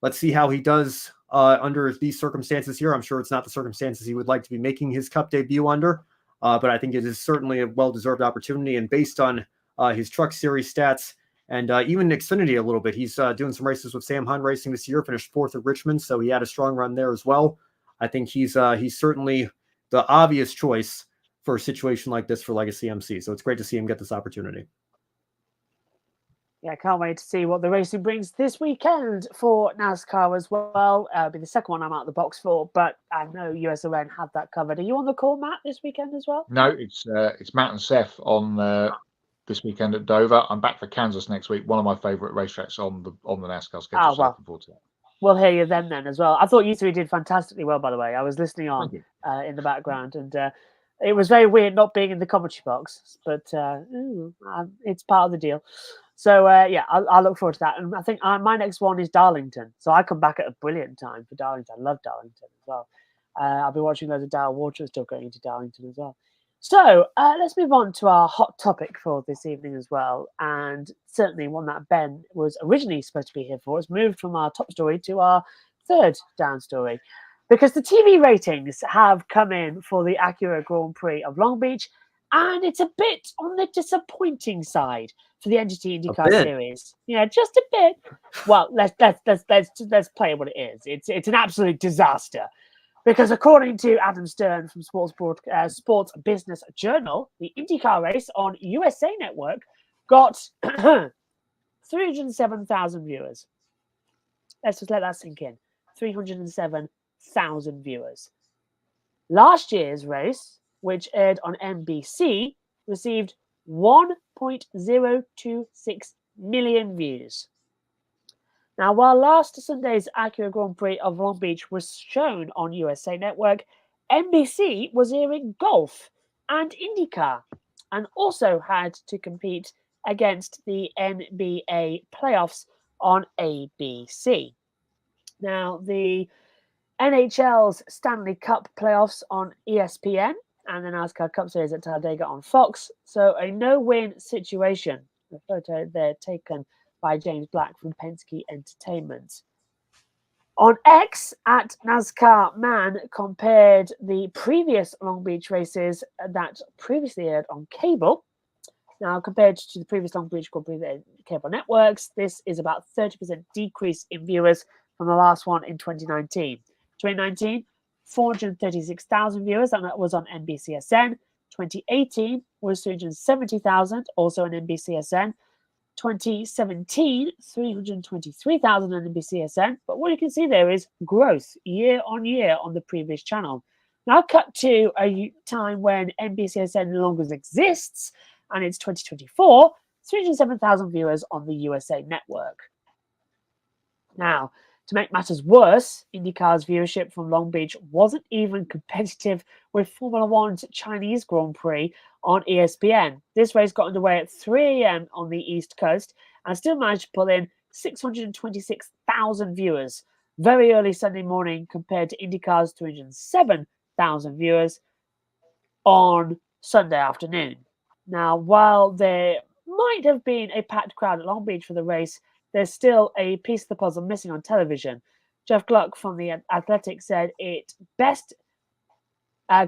Let's see how he does under these circumstances here. I'm sure it's not the circumstances he would like to be making his Cup debut under, but I think it is certainly a well-deserved opportunity. And based on his Truck Series stats and even Xfinity a little bit, he's doing some races with Sam Hunt Racing this year, finished 4th at Richmond, so he had a strong run there as well. I think he's certainly the obvious choice for a situation like this for Legacy MC. So it's great to see him get this opportunity. Yeah, I can't wait to see what the racing brings this weekend for NASCAR as well. It'll be the second one I'm out of the box for, but I know USON had that covered. Are you on the call, Matt, this weekend as well? No, it's Matt and Seth on this weekend at Dover. I'm back for Kansas next week. One of my favourite racetracks on the NASCAR schedule. Oh, well. Looking forward to that. We'll hear you then as well. I thought you 3 did fantastically well, by the way. I was listening on in the background, and it was very weird not being in the commentary box, but it's part of the deal. So, yeah, I'll look forward to that. And I think my next one is Darlington. So I come back at a brilliant time for Darlington. I love Darlington as well. I'll be watching loads of Darrell Water stuff going into Darlington as well. So let's move on to our hot topic for this evening as well. And certainly one that Ben was originally supposed to be here for. It's moved from our top story to our third down story. Because the TV ratings have come in for the Acura Grand Prix of Long Beach. And it's a bit on the disappointing side for the NGT IndyCar series. Yeah, just a bit. Well, let's play what it is. It's an absolute disaster. Because according to Adam Stern from Sports Business Journal, the IndyCar race on USA Network got 307,000 viewers. Let's just let that sink in. 307,000 viewers. Last year's race, which aired on NBC, received 1.026 million views. Now, while last Sunday's Acura Grand Prix of Long Beach was shown on USA Network, NBC was airing golf and IndyCar, and also had to compete against the NBA playoffs on ABC. Now, the NHL's Stanley Cup playoffs on ESPN and the NASCAR Cup Series at Talladega on Fox. So a no-win situation. The photo there taken by James Black from Penske Entertainment. On X, at NASCAR Man compared the previous Long Beach races that previously aired on cable. Now, compared to the previous Long Beach Grand Prix cable networks, this is about 30% decrease in viewers from the last one in 2019. 2019, 436,000 viewers, and that was on NBCSN. 2018 was 370,000, also on NBCSN. 2017, 323,000 on NBCSN. But what you can see there is growth year on year on the previous channel. Now cut to a time when NBCSN no longer exists, and it's 2024, 307,000 viewers on the USA Network. Now, to make matters worse, IndyCar's viewership from Long Beach wasn't even competitive with Formula One's Chinese Grand Prix on ESPN. This race got underway at 3 a.m. on the East Coast and still managed to pull in 626,000 viewers very early Sunday morning compared to IndyCar's 307,000 viewers on Sunday afternoon. Now, while there might have been a packed crowd at Long Beach for the race, there's still a piece of the puzzle missing on television. Jeff Gluck from The Athletic said it best.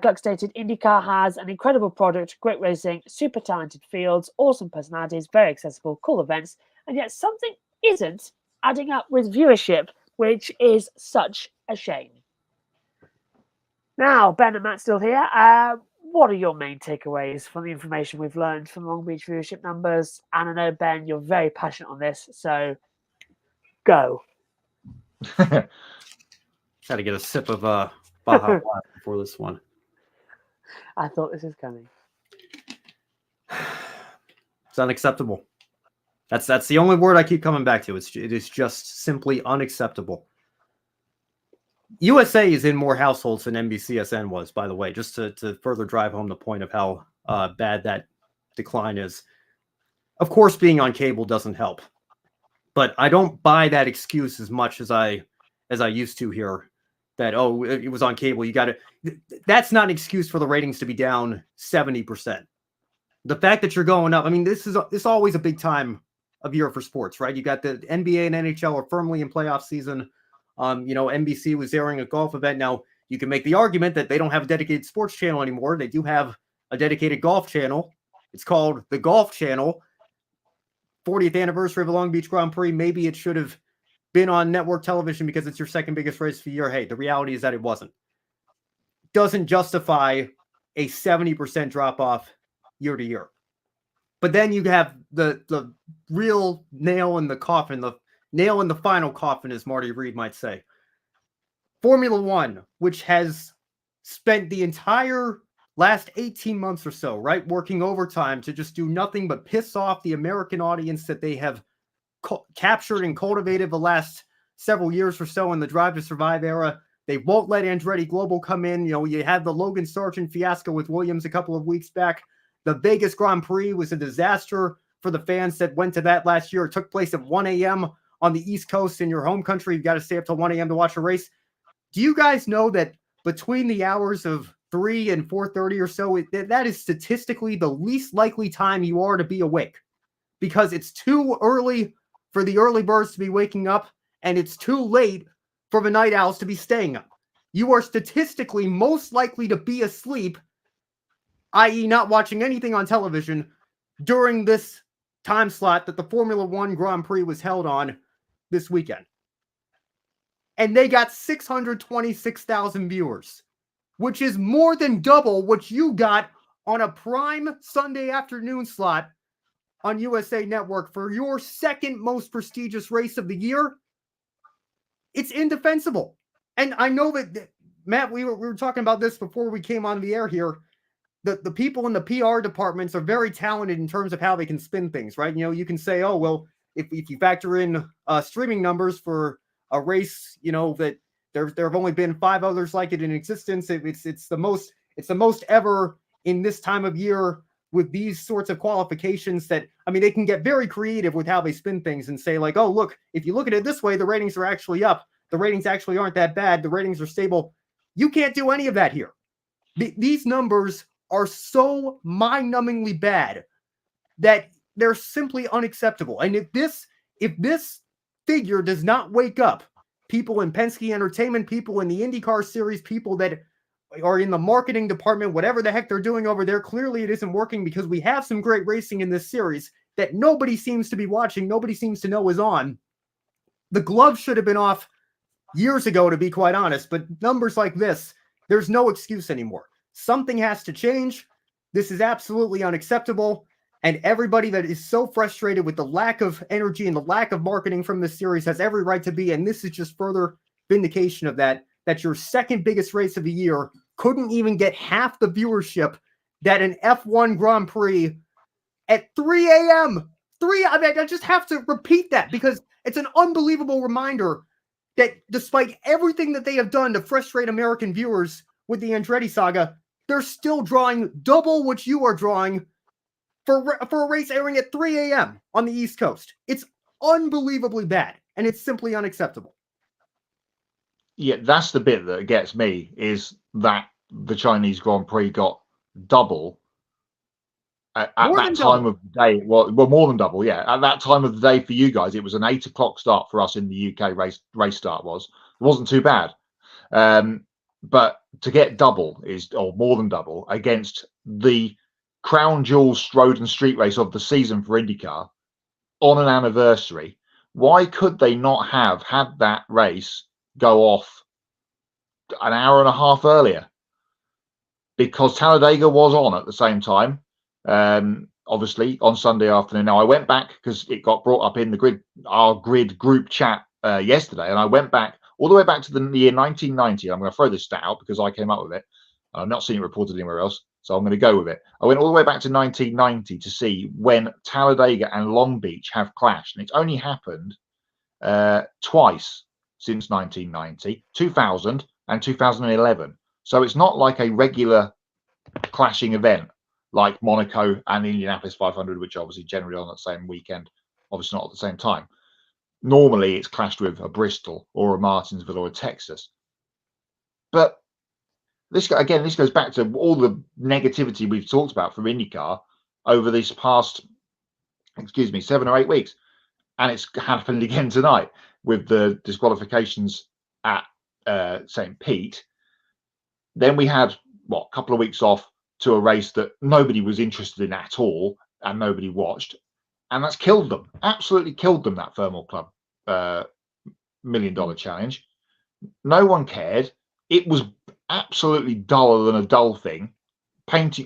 Gluck stated, IndyCar has an incredible product, great racing, super talented fields, awesome personalities, very accessible, cool events, and yet something isn't adding up with viewership, which is such a shame. Now, Ben and Matt still here. What are your main takeaways from the information we've learned from Long Beach viewership numbers? And I know, Ben, you're very passionate on this, so go. Got to get a sip of Baja Blast before this one. I thought this was coming. It's unacceptable. That's the only word I keep coming back to. It is just simply unacceptable. USA is in more households than NBCSN was, by the way, just to further drive home the point of how bad that decline is. Of course, being on cable doesn't help, but I don't buy that excuse as much as I used to here. That, oh, it was on cable. You got to. That's not an excuse for the ratings to be down 70%. The fact that you're going up. I mean, this is always a big time of year for sports, right? You got the NBA and NHL are firmly in playoff season. NBC was airing a golf event. Now, you can make the argument that they don't have a dedicated sports channel anymore. They do have a dedicated golf channel. It's called the Golf Channel. 40th anniversary of the Long Beach Grand Prix. Maybe it should have been on network television because it's your second biggest race of the year. Hey, the reality is that it wasn't. Doesn't justify a 70% drop-off year to year. But then you have the real nail in the coffin, the nail in the final coffin, as Marty Reed might say. Formula One, which has spent the entire last 18 months or so, right, working overtime to just do nothing but piss off the American audience that they have captured and cultivated the last several years or so in the Drive to Survive era. They won't let Andretti Global come in. You had the Logan Sargent fiasco with Williams a couple of weeks back. The Vegas Grand Prix was a disaster for the fans that went to that last year. It took place at 1 a.m. on the East Coast in your home country. You've got to stay up till 1 a.m. to watch a race. Do you guys know that between the hours of 3 and 4:30 or so, that is statistically the least likely time you are to be awake? Because it's too early for the early birds to be waking up, and it's too late for the night owls to be staying up. You are statistically most likely to be asleep, i.e. not watching anything on television, during this time slot that the Formula One Grand Prix was held on this weekend. and they got 626,000 viewers, which is more than double what you got on a prime Sunday afternoon slot on USA Network for your second most prestigious race of the year. It's indefensible. And I know that, Matt, we were talking about this before we came on the air here. The people in the PR departments are very talented in terms of how they can spin things, right? You know, you can say, oh, well, if you factor in streaming numbers for a race, you know, that there have only been 5 others like it in existence. It's the most ever in this time of year with these sorts of qualifications. That, I mean, they can get very creative with how they spin things and say like, oh, look, if you look at it this way, the ratings are actually up. The ratings actually aren't that bad. The ratings are stable. You can't do any of that here. These numbers are so mind-numbingly bad that they're simply unacceptable. And if this figure does not wake up people in Penske Entertainment, people in the IndyCar series, people that are in the marketing department, whatever the heck they're doing over there, clearly it isn't working, because we have some great racing in this series that nobody seems to be watching, nobody seems to know is on. The glove should have been off years ago, to be quite honest, but numbers like this, there's no excuse anymore. Something has to change. This is absolutely unacceptable. And everybody that is so frustrated with the lack of energy and the lack of marketing from this series has every right to be. And this is just further vindication of that your second biggest race of the year couldn't even get half the viewership that an F1 Grand Prix at 3 a.m. I mean, I just have to repeat that because it's an unbelievable reminder that despite everything that they have done to frustrate American viewers with the Andretti saga, they're still drawing double what you are drawing for a race airing at 3 a.m. on the East Coast. It's unbelievably bad, and it's simply unacceptable. Yeah, that's the bit that gets me, is that the Chinese Grand Prix got double at that time of the day. Well, more than double, yeah. At that time of the day for you guys, it was an 8 o'clock start for us in the UK. Race start it wasn't too bad. But to get double or more than double against the crown jewel Stroden Street race of the season for IndyCar on an anniversary, why could they not have had that race go off an hour and a half earlier? Because Talladega was on at the same time, obviously on Sunday afternoon. Now I went back because it got brought up in our grid group chat yesterday, and I went back all the way back to the year 1990. I'm going to throw this stat out because I came up with it. I've not seen it reported anywhere else, so I'm going to go with it. I went all the way back to 1990 to see when Talladega and Long Beach have clashed, and it's only happened twice since 1990, 2000 and 2011. So it's not like a regular clashing event like Monaco and the Indianapolis 500, which are obviously generally on the same weekend, obviously not at the same time. Normally it's clashed with a Bristol or a Martinsville or a Texas. But this goes back to all the negativity we've talked about from IndyCar over these past, 7 or 8 weeks. And it's happened again tonight with the disqualifications at St. Pete. Then we had, a couple of weeks off to a race that nobody was interested in at all and nobody watched. And that's killed them, absolutely killed them, that Thermal Club $1 million challenge. No one cared. It was absolutely duller than a dull thing.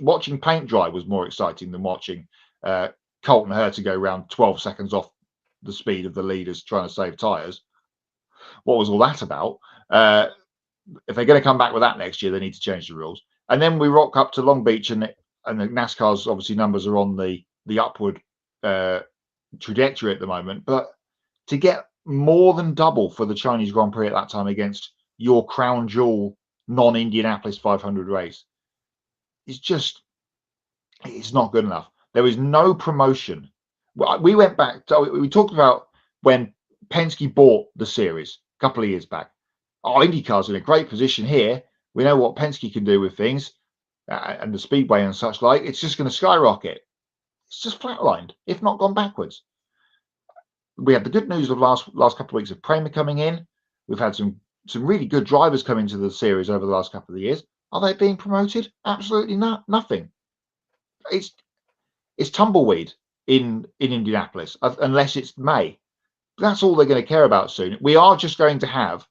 Watching paint dry was more exciting than watching Colton Herta go around 12 seconds off the speed of the leaders trying to save tyres. What was all that about? If they're going to come back with that next year, they need to change the rules. And then we rock up to Long Beach, and the NASCAR's obviously numbers are on the upward trajectory at the moment. But to get more than double for the Chinese Grand Prix at that time against your crown jewel non-Indianapolis 500 race, it's not good enough. There is no promotion. We went back, we talked about when Penske bought the series a couple of years back. IndyCar's in a great position here. We know what Penske can do with things and the Speedway and such like. It's just going to skyrocket. It's just flatlined, if not gone backwards. We had the good news of last couple of weeks of Prix coming in. We've had some really good drivers come into the series over the last couple of years. Are they being promoted? Absolutely nothing. It's tumbleweed in Indianapolis, unless it's May. That's all they're going to care about soon. We are just going to have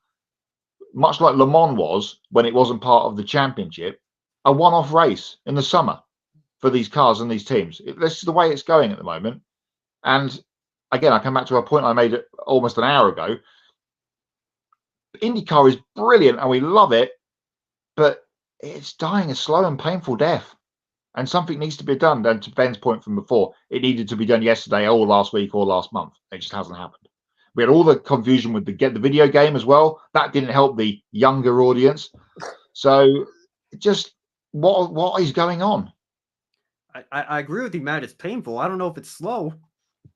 much like Le Mans was when it wasn't part of the championship, a one-off race in the summer for these cars and these teams. This is the way it's going at the moment. And again, I come back to a point I made almost an hour ago. IndyCar is brilliant and we love it, but it's dying a slow and painful death. And something needs to be done. And to Ben's point from before, it needed to be done yesterday or last week or last month. It just hasn't happened. We had all the confusion with the video game as well. That didn't help the younger audience. So just what is going on? I agree with you, Matt. It's painful. I don't know if it's slow.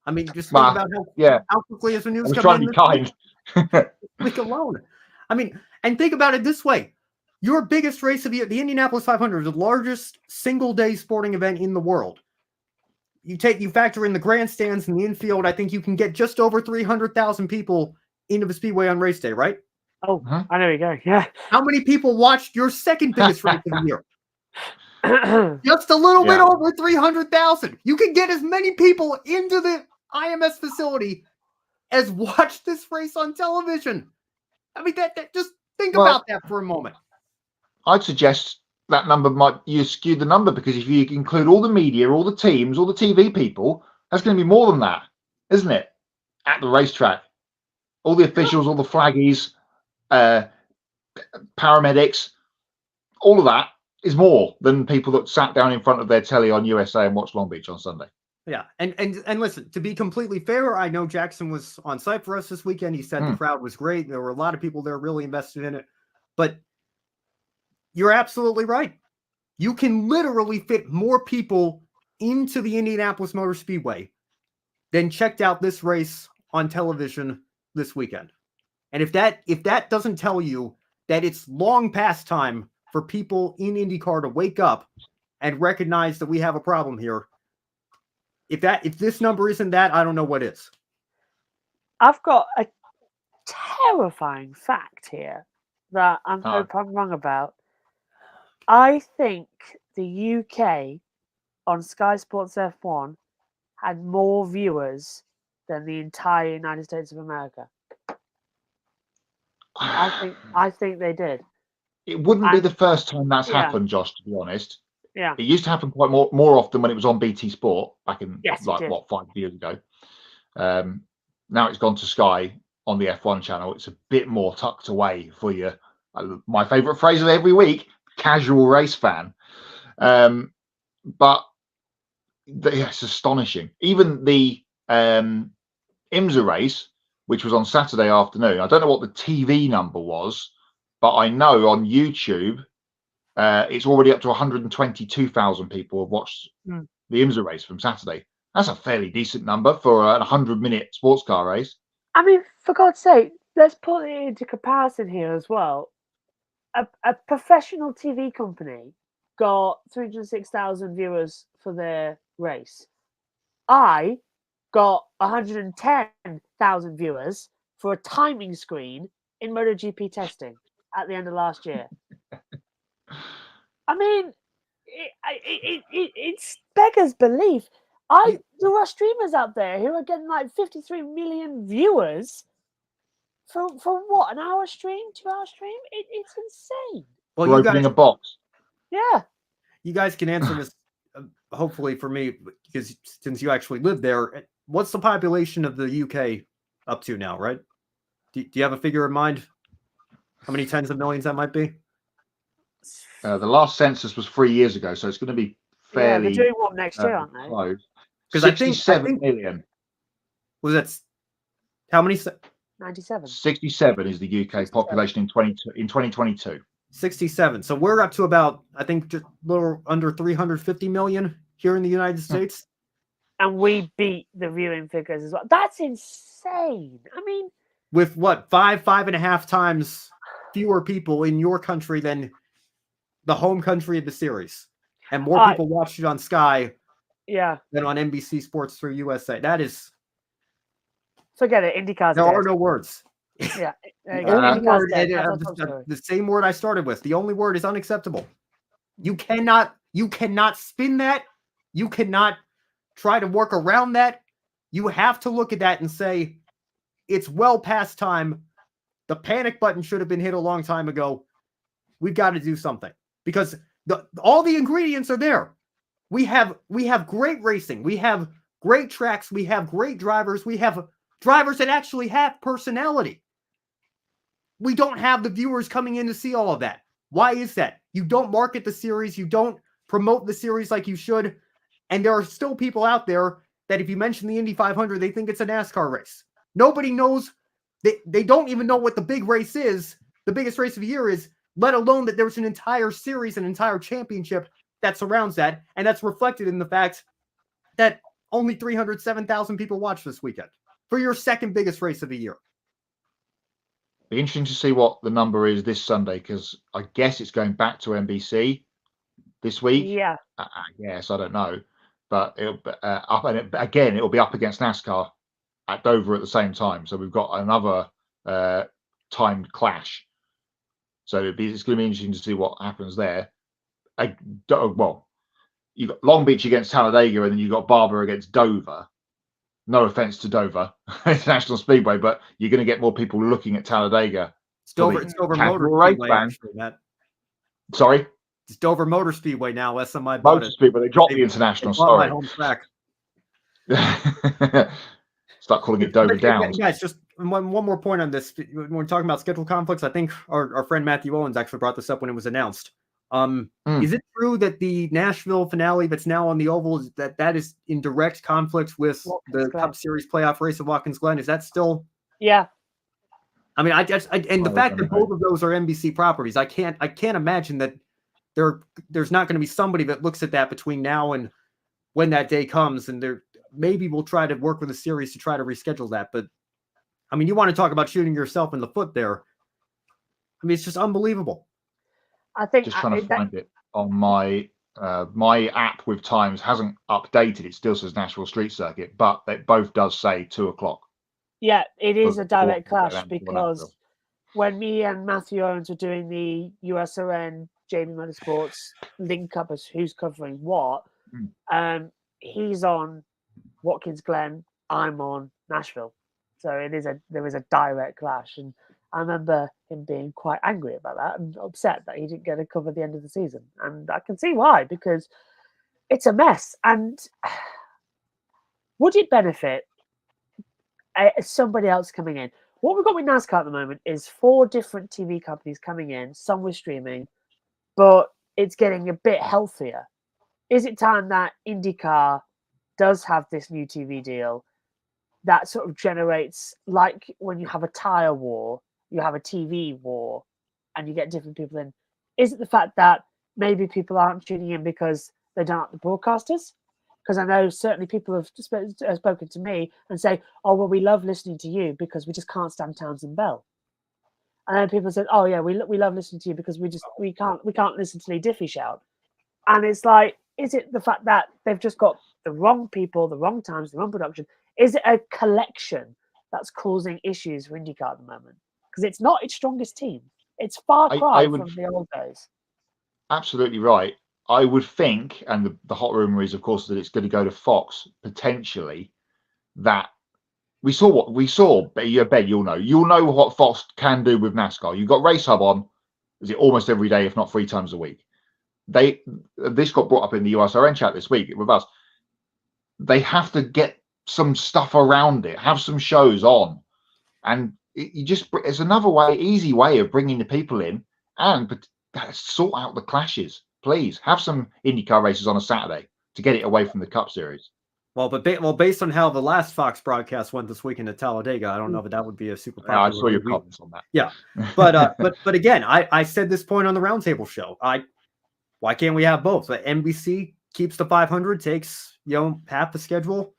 I mean, just think about how quickly as the news comes in. I'm trying to be kind. League alone. I mean, and think about it this way. Your biggest race of the year, the Indianapolis 500, is the largest single-day sporting event in the world. You factor in the grandstands and the infield, I think you can get just over 300,000 people into the speedway on race day, right? Oh, I know you go. Yeah. How many people watched your second biggest race of the year? Just a little bit over 300,000. You can get as many people into the IMS facility as watch this race on television. I mean, that just think about that for a moment. I'd suggest that number you skew the number, because if you include all the media, all the teams, all the TV people, that's going to be more than that, isn't it? At the racetrack, all the officials, all the flaggies, paramedics, all of that is more than people that sat down in front of their telly on USA and watched Long Beach on Sunday. Yeah, and listen, to be completely fair, I know Jackson was on site for us this weekend. He said the crowd was great. There were a lot of people there really invested in it. But you're absolutely right. You can literally fit more people into the Indianapolis Motor Speedway than checked out this race on television this weekend. And if that doesn't tell you that it's long past time for people in IndyCar to wake up and recognize that we have a problem here, if this number isn't that, I don't know what is. I've got a terrifying fact here that I hope I'm wrong about. I think the UK on Sky Sports F1 had more viewers than the entire United States of America. I think they did. It wouldn't be the first time that's happened, Josh, to be honest. Yeah. It used to happen quite more often when it was on BT Sport back in 5 years ago. Now it's gone to Sky on the F1 channel. It's a bit more tucked away for you. My favourite phrase of every week: casual race fan. But it's astonishing. Even the IMSA race, which was on Saturday afternoon, I don't know what the TV number was, but I know on YouTube it's already up to 122,000 people have watched the IMSA race from Saturday. That's a fairly decent number for a 100-minute sports car race. I mean, for God's sake, let's put it into comparison here as well. A professional TV company got 306,000 viewers for their race. I got 110,000 viewers for a timing screen in MotoGP testing at the end of last year. I mean, it's beggars belief. There are streamers out there who are getting like 53 million viewers for what, an hour stream, 2 hour stream? It's insane. Well, we're opening a box. Yeah. You guys can answer this, hopefully for me, because since you actually live there. What's the population of the UK up to now, right? Do you have a figure in mind? How many tens of millions that might be? The last census was 3 years ago, so it's going to be fairly. They're doing one next year, aren't they? Close. Because 67 million. Was that how many? 97. 67 is the UK population in 2022. 67. So we're up to about, I think, just a little under 350 million here in the United States. And we beat the viewing figures as well. That's insane. I mean, with what, 5.5 times fewer people in your country than the home country of the series, and more people watched it on Sky than on NBC Sports 3 USA. That is, forget it. IndyCar's there dead. are no words. Yeah, the same word I started with. The only word is unacceptable. You cannot spin that. You cannot try to work around that. You have to look at that and say, it's well past time the panic button should have been hit a long time ago. We've got to do something because all the ingredients are there. We have great racing. We have great tracks. We have great drivers. We have drivers that actually have personality. We don't have the viewers coming in to see all of that. Why is that? You don't market the series. You don't promote the series like you should. And there are still people out there that if you mention the Indy 500, they think it's a NASCAR race. Nobody knows. They don't even know what the big race is, the biggest race of the year is, let alone that there's an entire series, an entire championship that surrounds that. And that's reflected in the fact that only 307,000 people watched this weekend for your second biggest race of the year. Be interesting to see what the number is this Sunday, because I guess it's going back to NBC this week. Yeah. Yes, I don't know. But it'll it'll be up against NASCAR at Dover at the same time. So we've got another timed clash. So it's going to be interesting to see what happens there. Well, you've got Long Beach against Talladega, and then you've got Barber against Dover. No offense to Dover International Speedway, but you're going to get more people looking at Talladega. It's Dover Motor Speedway, actually, Matt. Sorry? It's Dover Motor Speedway now. SMI Motor Speedway. They dropped the international. Sorry. My home track. Start calling it Dover Downs. Guys, just one more point on this. When we're talking about schedule conflicts, I think our friend Matthew Owens actually brought this up when it was announced. Is it true that the Nashville finale that's now on the oval that is in direct conflict with the Cup Series playoff race of Watkins Glen? Is that still? Yeah. I mean, the fact that both of those are NBC properties, I can't imagine that there's not going to be somebody that looks at that between now and when that day comes, and maybe we'll try to work with the series to try to reschedule that. But I mean, you want to talk about shooting yourself in the foot there? I mean, it's just unbelievable. I think just trying to find it on my app with times hasn't updated. It still says Nashville Street Circuit, but it both does say 2:00. Yeah, it is a direct clash because when me and Matthew Owens were doing the USRN Jamie Motorsports link up as who's covering what, he's on Watkins Glen, I'm on Nashville, so there is a direct clash, and I remember him being quite angry about that and upset that he didn't get to cover the end of the season. And I can see why, because it's a mess. And would it benefit somebody else coming in? What we've got with NASCAR at the moment is 4 different TV companies coming in, some with streaming, but it's getting a bit healthier. Is it time that IndyCar does have this new TV deal that sort of generates, like when you have a tire war, you have a TV war, and you get different people in? Is it the fact that maybe people aren't tuning in because they don't like the broadcasters? Because I know certainly people have spoken to me and say, "Oh, well, we love listening to you because we just can't stand Townsend Bell." And then people said, "Oh, yeah, we love listening to you because we can't listen to Lee Diffie shout." And it's like, is it the fact that they've just got the wrong people, the wrong times, the wrong production? Is it a collection that's causing issues for IndyCar at the moment? Because it's not its strongest team. It's far cry from the old days. Absolutely right. I would think, and the hot rumor is, of course, that it's going to go to Fox potentially. That we saw what we saw. I bet you'll know what Fox can do with NASCAR. You've got Race Hub on, is it almost every day, if not 3 times a week. This got brought up in the USRN chat this week with us. They have to get some stuff around it, have some shows on, and it's another easy way of bringing the people in and sort out the clashes. Please have some IndyCar races on a Saturday to get it away from the Cup Series. Well, based on how the last Fox broadcast went this weekend at Talladega, I don't know if that would be a super popular. I saw your comments on that. Yeah, but again, I said this point on the Roundtable show. Why can't we have both? The NBC keeps the 500, takes half the schedule.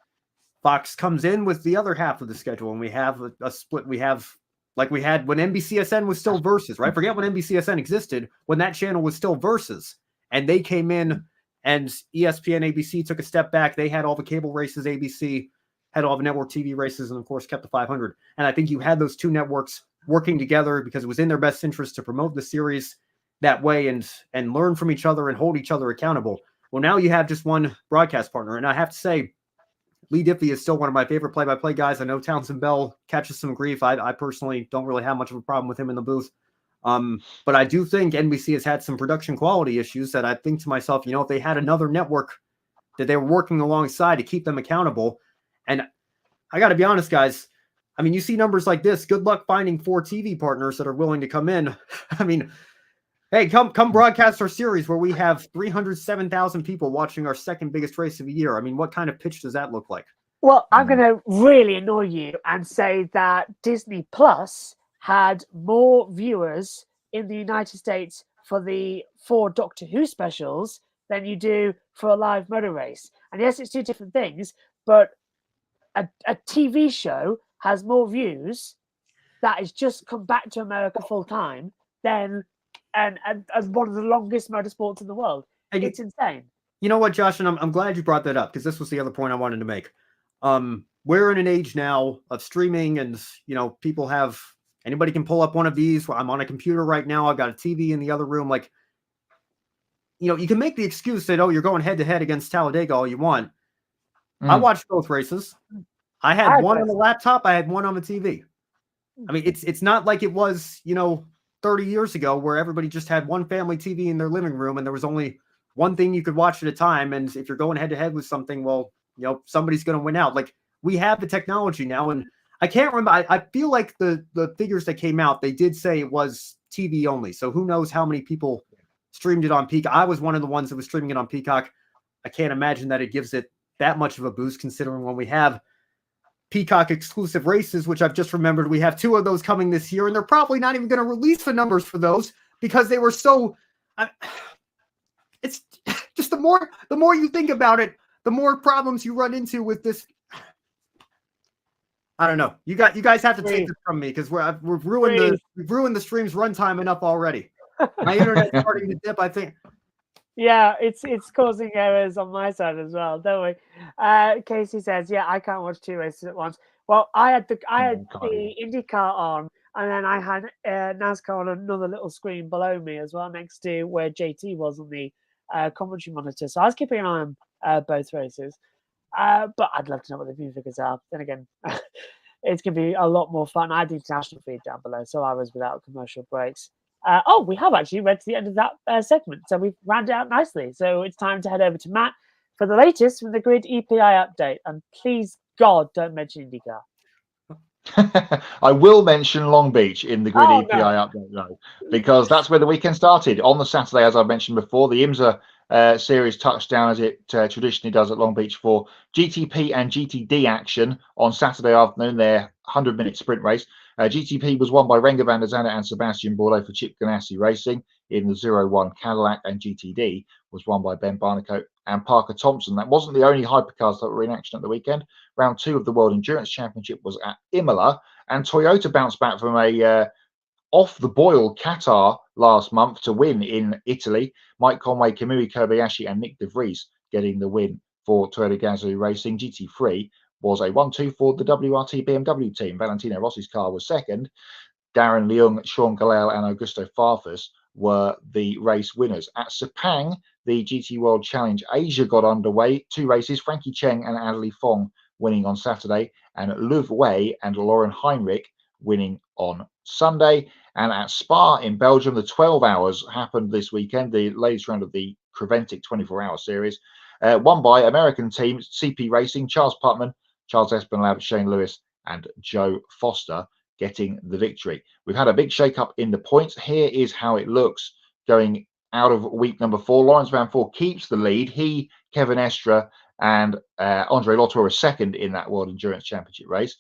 Fox comes in with the other half of the schedule, and we have a split. We have like we had when NBCSN was still Versus, right? Forget when NBCSN existed, when that channel was still Versus, and they came in, and ESPN, ABC took a step back. They had all the cable races. ABC had all the network TV races, and of course kept the 500. And I think you had those two networks working together because it was in their best interest to promote the series that way and learn from each other and hold each other accountable. Well, now you have just one broadcast partner, and I have to say, Lee Diffie is still one of my favorite play-by-play guys. I know Townsend Bell catches some grief. I personally don't really have much of a problem with him in the booth. But I do think NBC has had some production quality issues that I think to myself, if they had another network that they were working alongside to keep them accountable. And I got to be honest, guys. I mean, you see numbers like this. Good luck finding 4 TV partners that are willing to come in. I mean, hey, come broadcast our series where we have 307,000 people watching our second biggest race of the year. I mean, what kind of pitch does that look like? Well, I'm going to really annoy you and say that Disney Plus had more viewers in the United States for the 4 Doctor Who specials than you do for a live motor race. And yes, it's 2 different things, but a TV show has more views that has just come back to America full time than and as one of the longest motorsports in the world. And it's insane. You know what, Josh, and I'm glad you brought that up because this was the other point I wanted to make. We're in an age now of streaming and, people have, anybody can pull up one of these. I'm on a computer right now. I've got a TV in the other room. Like, you can make the excuse that, you're going head to head against Talladega all you want. I watched both races. I had one on the laptop. I had one on the TV. I mean, it's not like it was, 30 years ago where everybody just had one family TV in their living room and there was only one thing you could watch at a time. And if you're going head to head with something, well, somebody's going to win out. Like, we have the technology now. And I can't remember. I feel like the figures that came out, they did say it was TV only. So who knows how many people streamed it on Peacock. I was one of the ones that was streaming it on Peacock. I can't imagine that it gives it that much of a boost considering when we have Peacock exclusive races, which I've just remembered, we have 2 of those coming this year, and they're probably not even going to release the numbers for those because they were so. It's just the more you think about it, the more problems you run into with this. I don't know. You guys have to take this from me because we've ruined the stream's runtime enough already. My internet's starting to dip, I think. Yeah, it's causing errors on my side as well, don't we? Casey says, "Yeah, I can't watch 2 races at once." Well, I had the IndyCar on, and then I had NASCAR on another little screen below me as well, next to where JT was on the commentary monitor. So I was keeping an eye on both races. But I'd love to know what the view figures are. Then again, it's going to be a lot more fun. I had the international feed down below, so I was without commercial breaks. We have actually read to the end of that segment, so we've rounded out nicely. So it's time to head over to Matt for the latest from the Grid EPI update. And please, God, don't mention IndyCar. I will mention Long Beach in the Grid EPI update, though, because that's where the weekend started. On the Saturday, as I mentioned before, the IMSA series touched down as it traditionally does at Long Beach for GTP and GTD action on Saturday afternoon, their 100-minute sprint race. GTP was won by Renger van der Zande and Sebastian Bordeaux for Chip Ganassi Racing in the 01 Cadillac, and GTD was won by Ben Barnicoat and Parker Thompson. That wasn't the only hypercars that were in action at the weekend. Round 2 of the World Endurance Championship was at Imola, and Toyota bounced back from a off-the-boil Qatar last month to win in Italy. Mike Conway, Kamui Kobayashi and Nick De Vries getting the win for Toyota Gazoo Racing. GT3 was a 1-2 for the WRT BMW team. Valentino Rossi's car was second. Darren Leung, Sean Galal and Augusto Farfus were the race winners. At Sepang, the GT World Challenge Asia got underway. 2 races, Frankie Cheng and Adelie Fong winning on Saturday, and Luv Wei and Lauren Heinrich winning on Sunday. And at Spa in Belgium, the 12 hours happened this weekend, the latest round of the Creventic 24-hour series, won by American teams CP Racing, Charles Putman, Charles Espenlaub, Shane Lewis and Joe Foster getting the victory. We've had a big shake-up in the points. Here is how it looks going out of week number 4. Lawrence Van Voort keeps the lead. He, Kevin Estra and Andre Lotto are second in that World Endurance Championship race.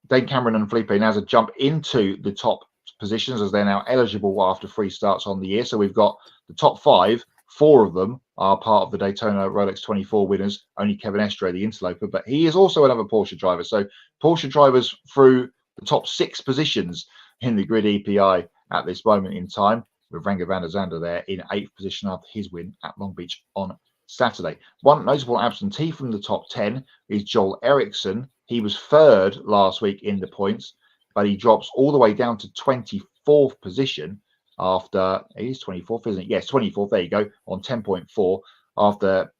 Dane Cameron and Felipe Nasr jump into the top positions as they're now eligible after 3 starts on the year. So we've got the top 5. 4 of them are part of the Daytona Rolex 24 winners. Only Kevin Estre, the interloper, but he is also another Porsche driver. So Porsche drivers through the top 6 positions in the Grid EPI at this moment in time, with Renger van der Zande there in 8th position after his win at Long Beach on Saturday. One notable absentee from the top 10 is Joel Eriksson. He was 3rd last week in the points, but he drops all the way down to 24th position after, it is 24th, isn't it? Yes, 24th, there you go, on 10.4 after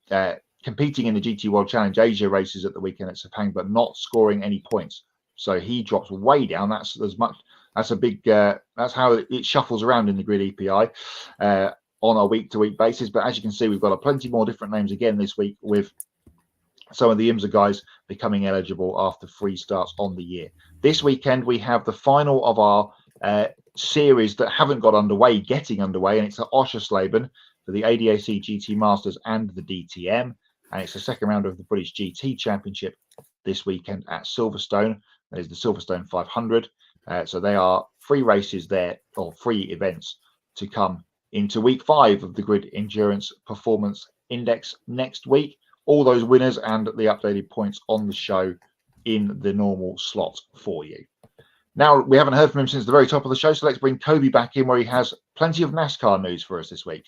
competing in the GT World Challenge Asia races at the weekend at Sepang, but not scoring any points. So he drops way down. That's as much. That's a big. That's how it shuffles around in the grid EPI on a week-to-week basis. But as you can see, we've got plenty more different names again this week, with some of the IMSA guys becoming eligible after 3 starts on the year. This weekend we have the final of our series that haven't got underway, getting underway, and it's at Oschersleben for the ADAC GT Masters and the DTM, and it's the second round of the British GT Championship this weekend at Silverstone. That is the Silverstone 500. So they are 3 races there, or 3 events to come into week 5 of the Grid Endurance Performance Index next week. All those winners and the updated points on the show in the normal slot for you. Now, we haven't heard from him since the very top of the show, so let's bring Kobe back in, where he has plenty of NASCAR news for us this week.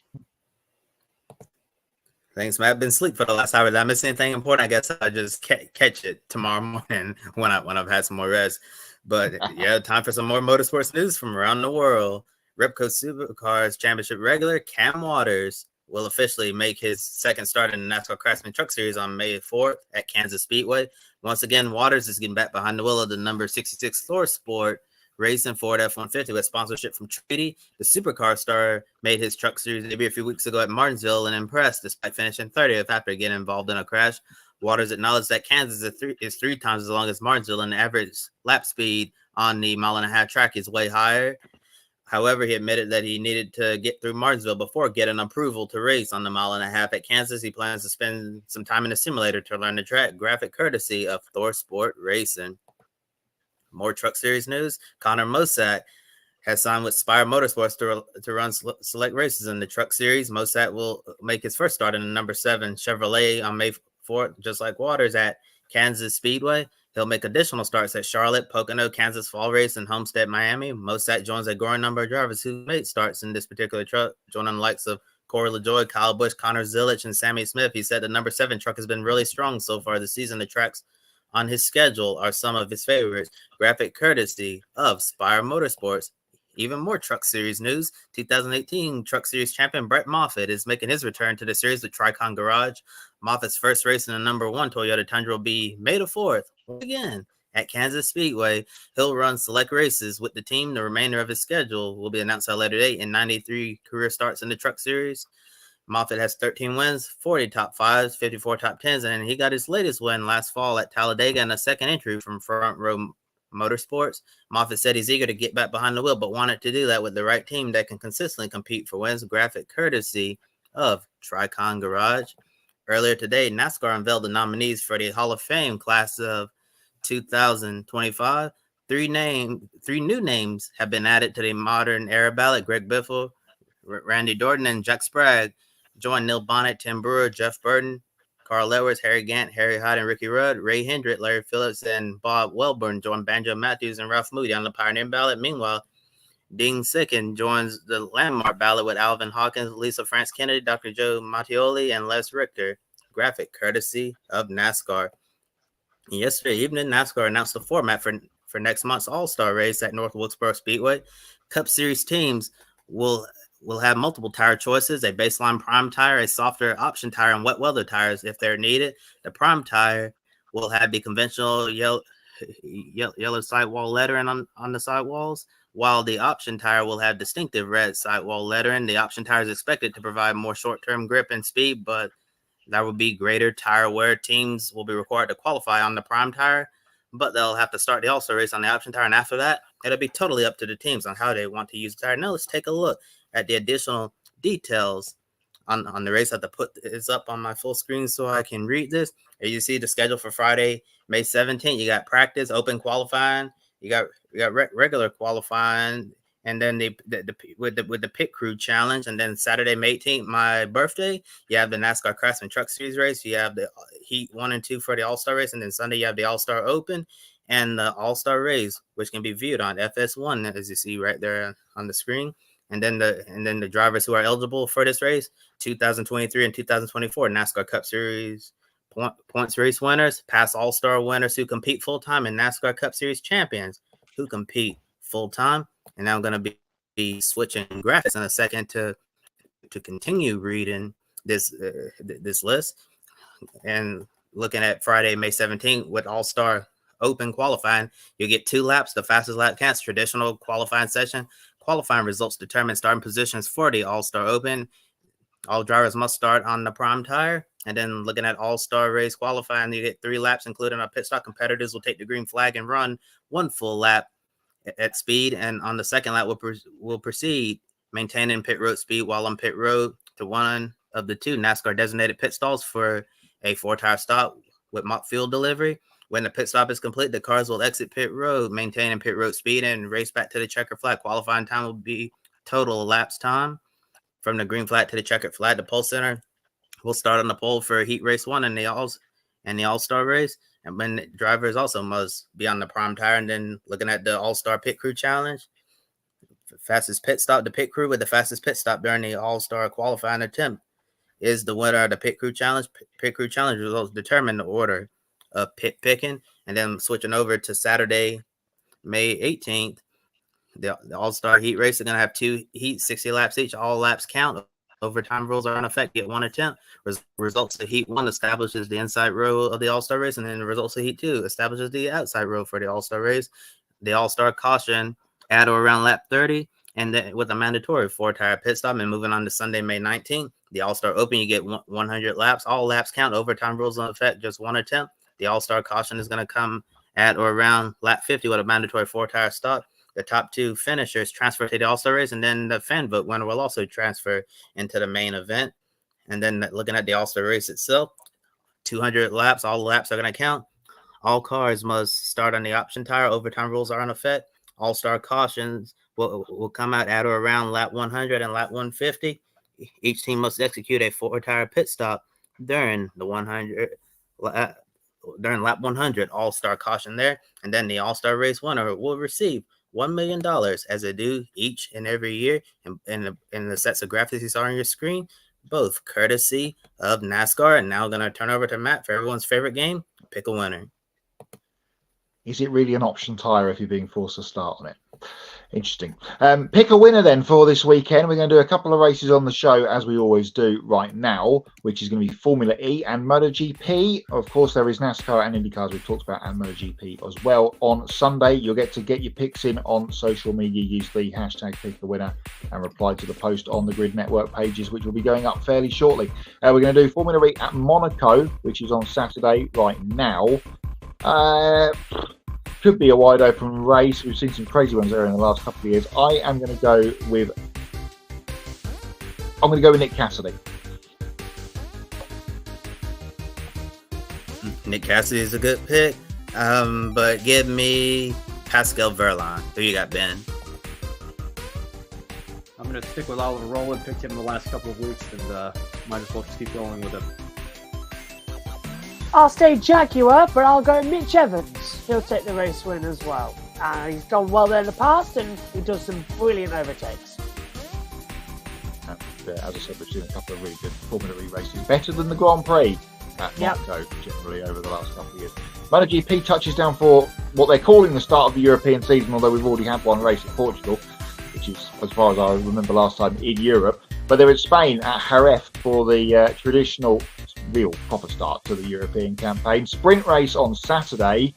Thanks, Matt. I've been asleep for the last hour. Did I miss anything important? I guess I just catch it tomorrow morning when I've had some more rest. But yeah, time for some more motorsports news from around the world. Repco Supercars Championship regular Cam Waters will officially make his second start in the NASCAR Craftsman Truck Series on May 4th at Kansas Speedway. Once again, Waters is getting back behind the wheel of the number 66 Thor Sport Racing Ford F-150 with sponsorship from Treaty. The supercar star made his Truck Series debut a few weeks ago at Martinsville and impressed despite finishing 30th after getting involved in a crash. Waters acknowledged that Kansas is 3 times as long as Martinsville, and the average lap speed on the 1.5-mile track is way higher. However, he admitted that he needed to get through Martinsville before getting approval to race on the 1.5 mile at Kansas. He plans to spend some time in the simulator to learn the track, graphic courtesy of Thor Sport Racing. More Truck Series news. Connor Mosack has signed with Spire Motorsports to run select races in the Truck Series. Mosack will make his first start in the number 7 Chevrolet on May 4th, just like Waters at Kansas Speedway. He'll make additional starts at Charlotte, Pocono, Kansas Fall Race, and Homestead, Miami. Mosack joins a growing number of drivers who made starts in this particular truck, joining the likes of Corey LaJoy, Kyle Busch, Connor Zilich, and Sammy Smith. He said the number 7 truck has been really strong so far this season. The tracks on his schedule are some of his favorites. Graphic courtesy of Spire Motorsports. Even more Truck Series news. 2018 Truck Series champion Brett Moffitt is making his return to the series with Tricon Garage. Moffitt's first race in the number 1 Toyota Tundra will be May the 4th, again, at Kansas Speedway. He'll run select races with the team. The remainder of his schedule will be announced at a later date. In 93 career starts in the Truck Series, Moffitt has 13 wins, 40 top 5s, 54 top 10s, and he got his latest win last fall at Talladega in a second entry from Front Row Motorsports. Moffitt said he's eager to get back behind the wheel, but wanted to do that with the right team that can consistently compete for wins. Graphic courtesy of Tricon Garage. Earlier today, NASCAR unveiled the nominees for the Hall of Fame class of 2025. 3 new names have been added to the modern era ballot. Greg Biffle, Randy Dorton, and Jack Sprague join Neil Bonnet, Tim Brewer, Jeff Burton, Carl Edwards, Harry Gant, Harry Hyde, and Ricky Rudd. Ray Hendrick, Larry Phillips, and Bob Welborn join Banjo Matthews and Ralph Moody on the Pioneer ballot. Meanwhile, Dean Sicken joins the Landmark ballot with Alvin Hawkins, Lisa France Kennedy, Dr. Joe Mattioli, and Les Richter. Graphic courtesy of NASCAR. Yesterday evening, NASCAR announced the format for next month's All-Star race at North Wilkesboro Speedway. Cup Series teams will have multiple tire choices: a baseline prime tire, a softer option tire, and wet weather tires if they're needed. The prime tire will have the conventional yellow sidewall lettering on the sidewalls, while the option tire will have distinctive red sidewall lettering. The option tire is expected to provide more short-term grip and speed, but there will be greater tire wear. Teams will be required to qualify on the prime tire, but they'll have to start the All-Star race on the option tire, and after that, it'll be totally up to the teams on how they want to use the tire. Now let's take a look at the additional details on the race. I have to put this up on my full screen so I can read this. As you see the schedule for Friday, May 17th, you got practice, open qualifying, you got regular qualifying, and then with the pit crew challenge. And then Saturday, May 18th, my birthday, you have the NASCAR Craftsman Truck Series race. You have the Heat 1 and 2 for the All-Star race. And then Sunday, you have the All-Star Open and the All-Star race, which can be viewed on FS1, as you see right there on the screen. And then the drivers who are eligible for this race, 2023 and 2024 NASCAR Cup Series points race winners, past All-Star winners who compete full-time, and NASCAR Cup Series champions who compete full-time. And now I'm going to be switching graphics in a second to continue reading this list. And looking at Friday, May 17th with All-Star Open qualifying, you get 2 laps. The fastest lap counts. Traditional qualifying session. Qualifying results determine starting positions for the All-Star Open. All drivers must start on the prime tire. And then looking at All-Star race qualifying, you get 3 laps, including our pit stop. Competitors will take the green flag and run 1 full lap at speed. And on the second lap, will proceed maintaining pit road speed while on pit road to one of the 2 NASCAR designated pit stalls for a 4-tire stop with mock fuel delivery. When the pit stop is complete, the cars will exit pit road, maintaining pit road speed, and race back to the checker flag. Qualifying time will be total elapsed time from the green flag to the checkered flag. The pole center will start on the pole for heat race 1 and the All-Star race. And when drivers also must be on the prime tire. And then looking at the All-Star Pit Crew Challenge, fastest pit stop, the pit crew with the fastest pit stop during the All-Star qualifying attempt is the winner of the Pit Crew Challenge. Pit Crew Challenge results determine the order of pit picking. And then switching over to Saturday, May 18th, the All-Star heat race are going to have 2 heats, 60 laps each. All laps count. Overtime rules are in effect. Get 1 attempt. Results of heat 1 establishes the inside row of the All-Star race, and then the results of heat 2 establishes the outside row for the All-Star race. The All-Star caution at or around lap 30, and then with a mandatory 4-tire pit stop. And moving on to Sunday, May 19th, the All-Star Open, you get 100 laps. All laps count. Overtime rules in effect. Just 1 attempt. The All-Star caution is going to come at or around lap 50 with a mandatory 4-tire stop. The top 2 finishers transfer to the All-Star race, and then the fan vote winner will also transfer into the main event. And then looking at the All-Star race itself, 200 laps. All laps are going to count. All cars must start on the option tire. Overtime rules are in effect. All-Star cautions will come out at or around lap 100 and lap 150. Each team must execute a 4-tire pit stop during during lap 100. All-Star caution there. And then the All-Star race winner will receive $1 million as they do each and every year. And the sets of graphics you saw on your screen, both courtesy of NASCAR. And now I'm going to turn over to Matt for everyone's favorite game, Pick a Winner. Is it really an option tire if you're being forced to start on it? Interesting. Pick a winner then for this weekend. We're going to do a couple of races on the show, as we always do right now, which is going to be Formula E and MotoGP. Of course, there is NASCAR and IndyCar, as we've talked about, and MotoGP as well. On Sunday, you'll get to get your picks in on social media. Use the hashtag Pick a Winner and reply to the post on the Grid Network pages, which will be going up fairly shortly. We're going to do Formula E at Monaco, which is on Saturday right now. Could be a wide open race. We've seen some crazy ones there in the last couple of years. I'm going to go with Nick Cassidy. Nick Cassidy is a good pick, but give me Pascal Verlaine. Who you got, Ben? I'm going to stick with Oliver Rowland. Picked him the last couple of weeks, and might as well just keep going with him. I'll stay Jaguar, but I'll go Mitch Evans. He'll take the race win as well. He's done well there in the past, and he does some brilliant overtakes. As I said, we've seen a couple of really good Formula E races, better than the Grand Prix at Monaco generally over the last couple of years. MotoGP touches down for what they're calling the start of the European season, although we've already had one race at Portugal, which is, as far as I remember last time, in Europe. But they're in Spain at Jerez for the traditional, real proper start to the European campaign. Sprint race on Saturday.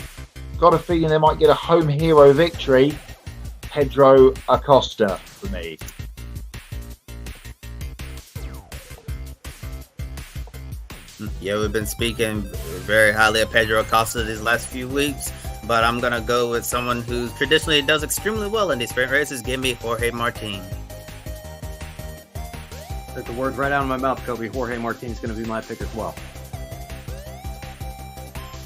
Got a feeling they might get a home hero victory. Pedro Acosta for me. Yeah, we've been speaking very highly of Pedro Acosta these last few weeks, but I'm going to go with someone who traditionally does extremely well in these sprint races. Give me Jorge Martin. Took the words right out of my mouth, Kobe. Jorge Martin is going to be my pick as well.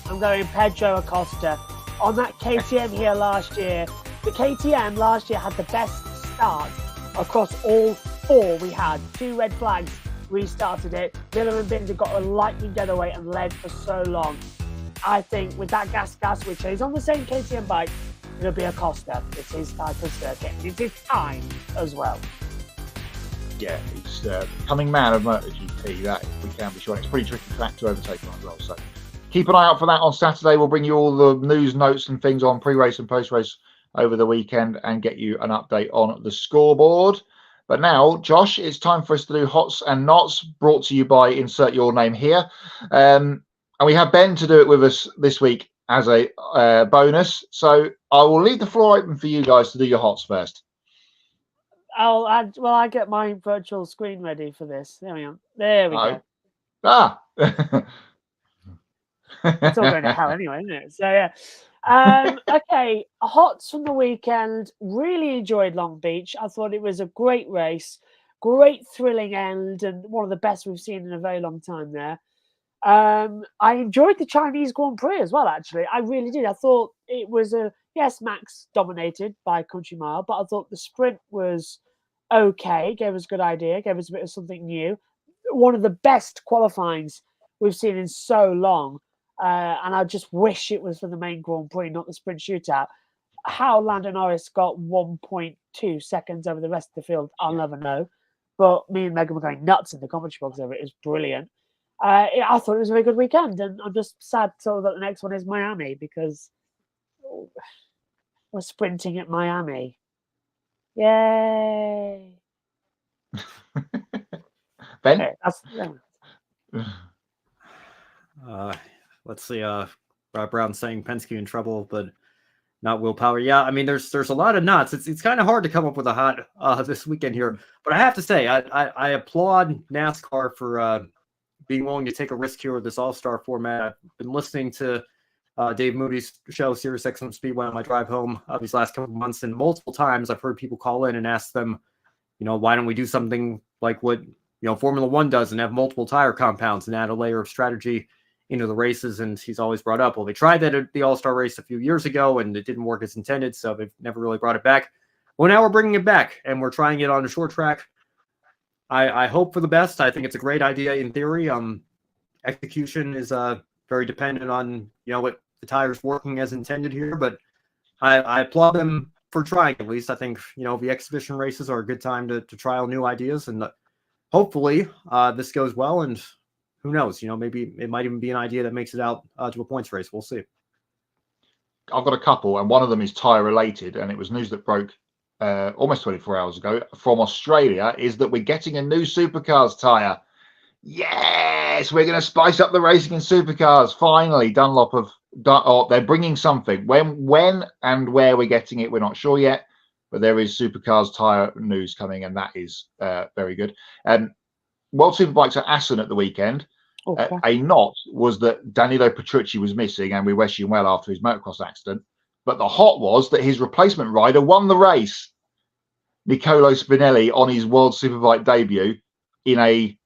I'm going Pedro Acosta. On that KTM here last year, the KTM last year had the best start across all 4 we had. 2 red flags restarted it. Miller and Binder got a lightning getaway and led for so long. I think with that gas switcher, he's on the same KTM bike, it'll be Acosta. It's his type of circuit. It's his time as well. Yeah, he's becoming man of MotoGP, that we can be sure. It's a pretty tricky track to overtake on as well. So keep an eye out for that on Saturday. We'll bring you all the news, notes and things on pre-race and post-race over the weekend and get you an update on the scoreboard. But now, Josh, it's time for us to do Hots and Nots, brought to you by insert your name here. And we have Ben to do it with us this week as a bonus. So I will leave the floor open for you guys to do your Hots first. I get my virtual screen ready for this. There we go. There we go. Ah. It's all going to hell anyway, isn't it? So yeah. Okay, Hots from the weekend. Really enjoyed Long Beach. I thought it was a great race, great thrilling end, and one of the best we've seen in a very long time there. I enjoyed the Chinese Grand Prix as well, actually. I really did. I thought it was yes, Max dominated by country mile, but I thought the sprint was okay, gave us a good idea, gave us a bit of something new. One of the best qualifyings we've seen in so long. And I just wish it was for the main Grand Prix, not the sprint shootout. How Lando Norris got 1.2 seconds over the rest of the field, I'll never know. But me and Megan were going nuts in the commentary box over it. It was brilliant. I thought it was a very good weekend, and I'm just sad that the next one is Miami because we're sprinting at Miami. Yay! Ben? Okay, Let's see. Rob Brown saying Penske in trouble, but not willpower. Yeah, I mean, there's a lot of knots. It's kind of hard to come up with a hot this weekend here. But I have to say, I applaud NASCAR for being willing to take a risk here with this all-star format. I've been listening to Dave Moody's show, Sirius XM Speedway, on my drive home these last couple of months, and multiple times I've heard people call in and ask them, why don't we do something like what Formula One does and have multiple tire compounds and add a layer of strategy into the races? And he's always brought up, well, they tried that at the All-Star race a few years ago and it didn't work as intended, so they've never really brought it back. Well, now we're bringing it back and we're trying it on a short track. I hope for the best. I think it's a great idea in theory. Execution is very dependent on what the tires working as intended here, but I applaud them for trying. At least I think the exhibition races are a good time to trial new ideas, and hopefully this goes well. And who knows? Maybe it might even be an idea that makes it out to a points race. We'll see. I've got a couple, and one of them is tire related, and it was news that broke almost 24 hours ago from Australia, is that we're getting a new supercars tire. Yes, we're going to spice up the racing in supercars. Finally, Dunlop they're bringing something. When and where we're getting it, we're not sure yet, but there is supercars tire news coming, and that is very good. World Superbikes at Assen at the weekend. Okay. A knot was that Danilo Petrucci was missing, and we wish him well after his motocross accident. But the hot was that his replacement rider won the race. Nicolo Spinelli on his World Superbike debut in a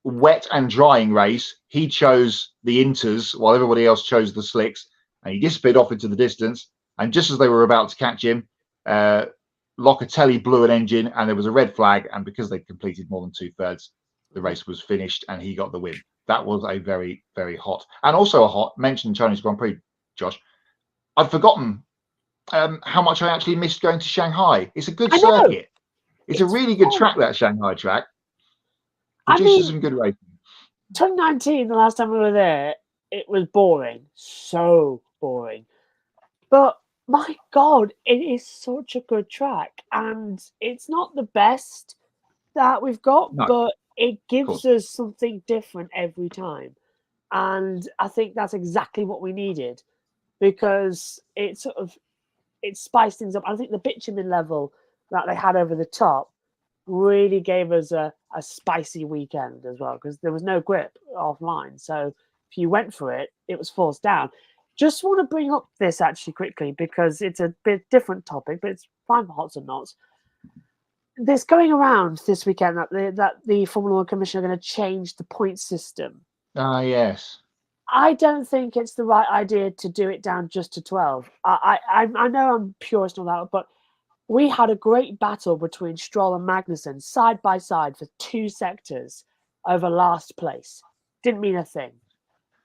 wet and drying race. He chose the inters while everybody else chose the slicks, and he disappeared off into the distance. And just as they were about to catch him, Locatelli blew an engine and there was a red flag. And because they completed more than 2/3, the race was finished and he got the win. That was a very, very hot, and also a hot mentioned Chinese Grand Prix, Josh. I'd forgotten how much I actually missed going to Shanghai. It's a good circuit. It's a really good track, that Shanghai track. Produces some good racing. 2019, the last time we were there, it was boring. So boring. But my God, it is such a good track. And it's not the best that we've got, but it gives us something different every time. And I think that's exactly what we needed, because it spiced things up. I think the bitumen level that they had over the top really gave us a spicy weekend as well, because there was no grip offline. So if you went for it, it was forced down. Just want to bring up this actually quickly, because it's a bit different topic, but it's fine for Hots and Nots. There's going around this weekend that the Formula One Commission are going to change the point system. Ah, yes. I don't think it's the right idea to do it down just to 12. I know I'm purist and all that, but we had a great battle between Stroll and Magnussen side by side for 2 sectors over last place. Didn't mean a thing.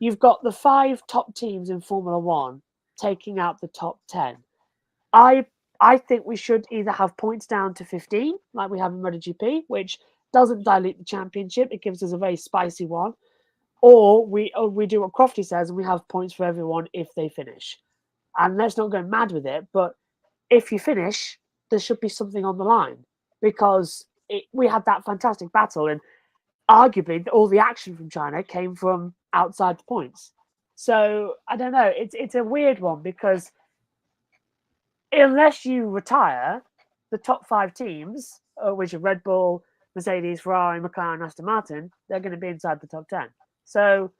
You've got the 5 top teams in Formula One taking out the top 10. I think we should either have points down to 15, like we have in MotoGP, which doesn't dilute the championship. It gives us a very spicy one. Or we do what Crofty says, and we have points for everyone if they finish. And let's not go mad with it, but if you finish, there should be something on the line. because we had that fantastic battle, and arguably all the action from China came from outside the points. So I don't know. It's a weird one because unless you retire, the top 5 teams, which are Red Bull, Mercedes, Ferrari, McLaren, Aston Martin, they're going to be inside the top 10. So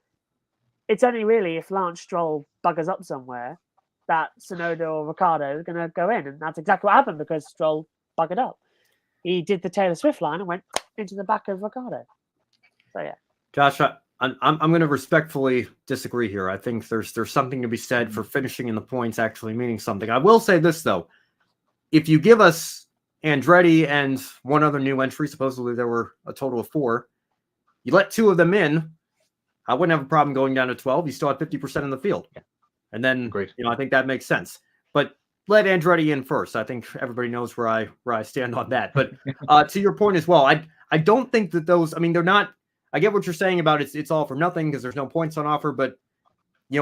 it's only really if Lance Stroll buggers up somewhere that Tsunoda or Ricciardo is going to go in. And that's exactly what happened because Stroll buggered up. He did the Taylor Swift line and went into the back of Ricciardo. So, yeah. Josh, I'm going to respectfully disagree here. I think there's something to be said for finishing in the points actually meaning something. I will say this, though. If you give us Andretti and one other new entry, supposedly there were a total of 4, you let 2 of them in, I wouldn't have a problem going down to 12. You still have 50% in the field. And then, I think that makes sense. But let Andretti in first. I think everybody knows where I stand on that. But to your point as well, I don't think that those, they're not, I get what you're saying about it's all for nothing because there's no points on offer. But,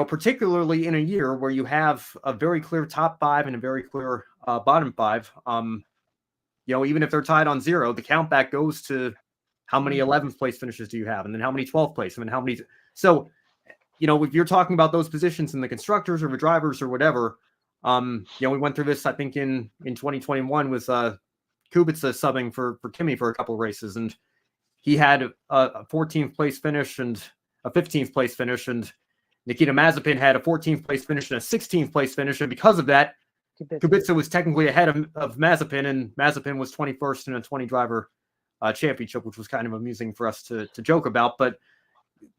particularly in a year where you have a very clear top 5 and a very clear bottom 5, even if they're tied on 0, the count back goes to how many 11th place finishes do you have? And then how many 12th place? how many? So, if you're talking about those positions in the constructors or the drivers or whatever, we went through this, I think, in 2021 with Kubica subbing for Kimi for a couple of races. And he had a 14th place finish and a 15th place finish. And Nikita Mazepin had a 14th place finish and a 16th place finish. And because of that, Kubica was technically ahead of Mazepin, and Mazepin was 21st in a 20-driver championship, which was kind of amusing for us to joke about. But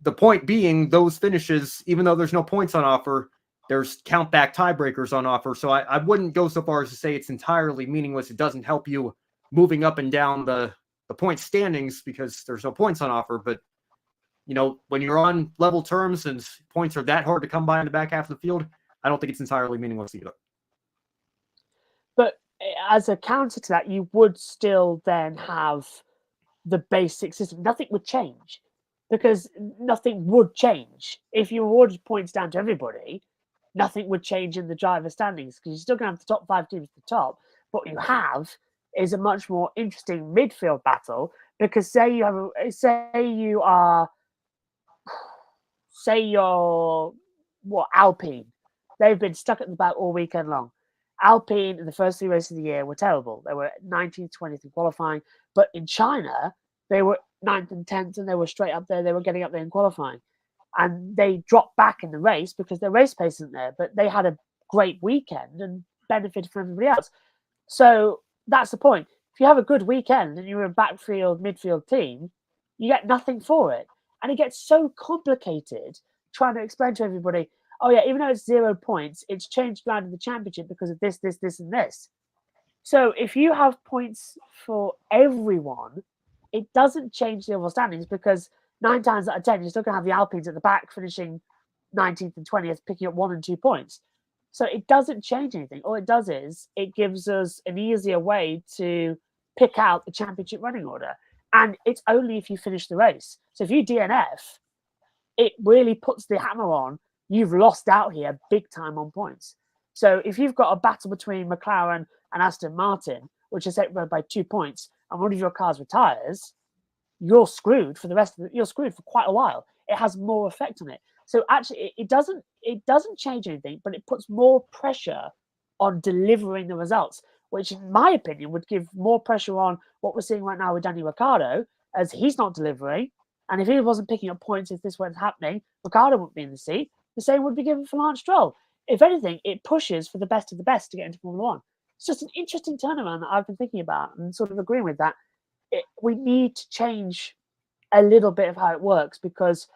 the point being, those finishes, even though there's no points on offer, there's count back tiebreakers on offer. So I wouldn't go so far as to say it's entirely meaningless. It doesn't help you moving up and down the point standings because there's no points on offer. But, when you're on level terms and points are that hard to come by in the back half of the field, I don't think it's entirely meaningless either. But as a counter to that, you would still then have the basic system. Nothing would change because nothing would change. If you awarded points down to everybody, nothing would change in the driver standings because you're still going to have the top 5 teams at the top. What you have is a much more interesting midfield battle because say you're Alpine. They've been stuck at the back all weekend long. Alpine in the first 3 races of the year were terrible. They were 19th, 20th in qualifying. But in China, they were 9th and 10th, and they were straight up there. They were getting up there in qualifying. And they dropped back in the race because their race pace isn't there. But they had a great weekend and benefited from everybody else. So that's the point. If you have a good weekend and you're a backfield, midfield team, you get nothing for it. And it gets so complicated trying to explain to everybody, oh, yeah, even though it's 0 points, it's changed ground in the championship because of this, this, this, and this. So if you have points for everyone, it doesn't change the overall standings because 9 times out of 10, you're still going to have the Alpines at the back finishing 19th and 20th, picking up 1 and 2 points. So it doesn't change anything. All it does is it gives us an easier way to pick out the championship running order. And it's only if you finish the race. So if you DNF, it really puts the hammer on. You've lost out here big time on points. So if you've got a battle between McLaren and Aston Martin, which is separated by 2 points, and one of your cars retires, you're screwed for the rest of you're screwed for quite a while. It has more effect on it. So actually, it doesn't change anything, but it puts more pressure on delivering the results, which in my opinion would give more pressure on what we're seeing right now with Danny Ricciardo, as he's not delivering. And if he wasn't picking up points, if this wasn't happening, Ricciardo wouldn't be in the seat. The same would be given for Lance Stroll. If anything, it pushes for the best of the best to get into Formula One. It's just an interesting turnaround that I've been thinking about and sort of agreeing with that. We need to change a little bit of how it works because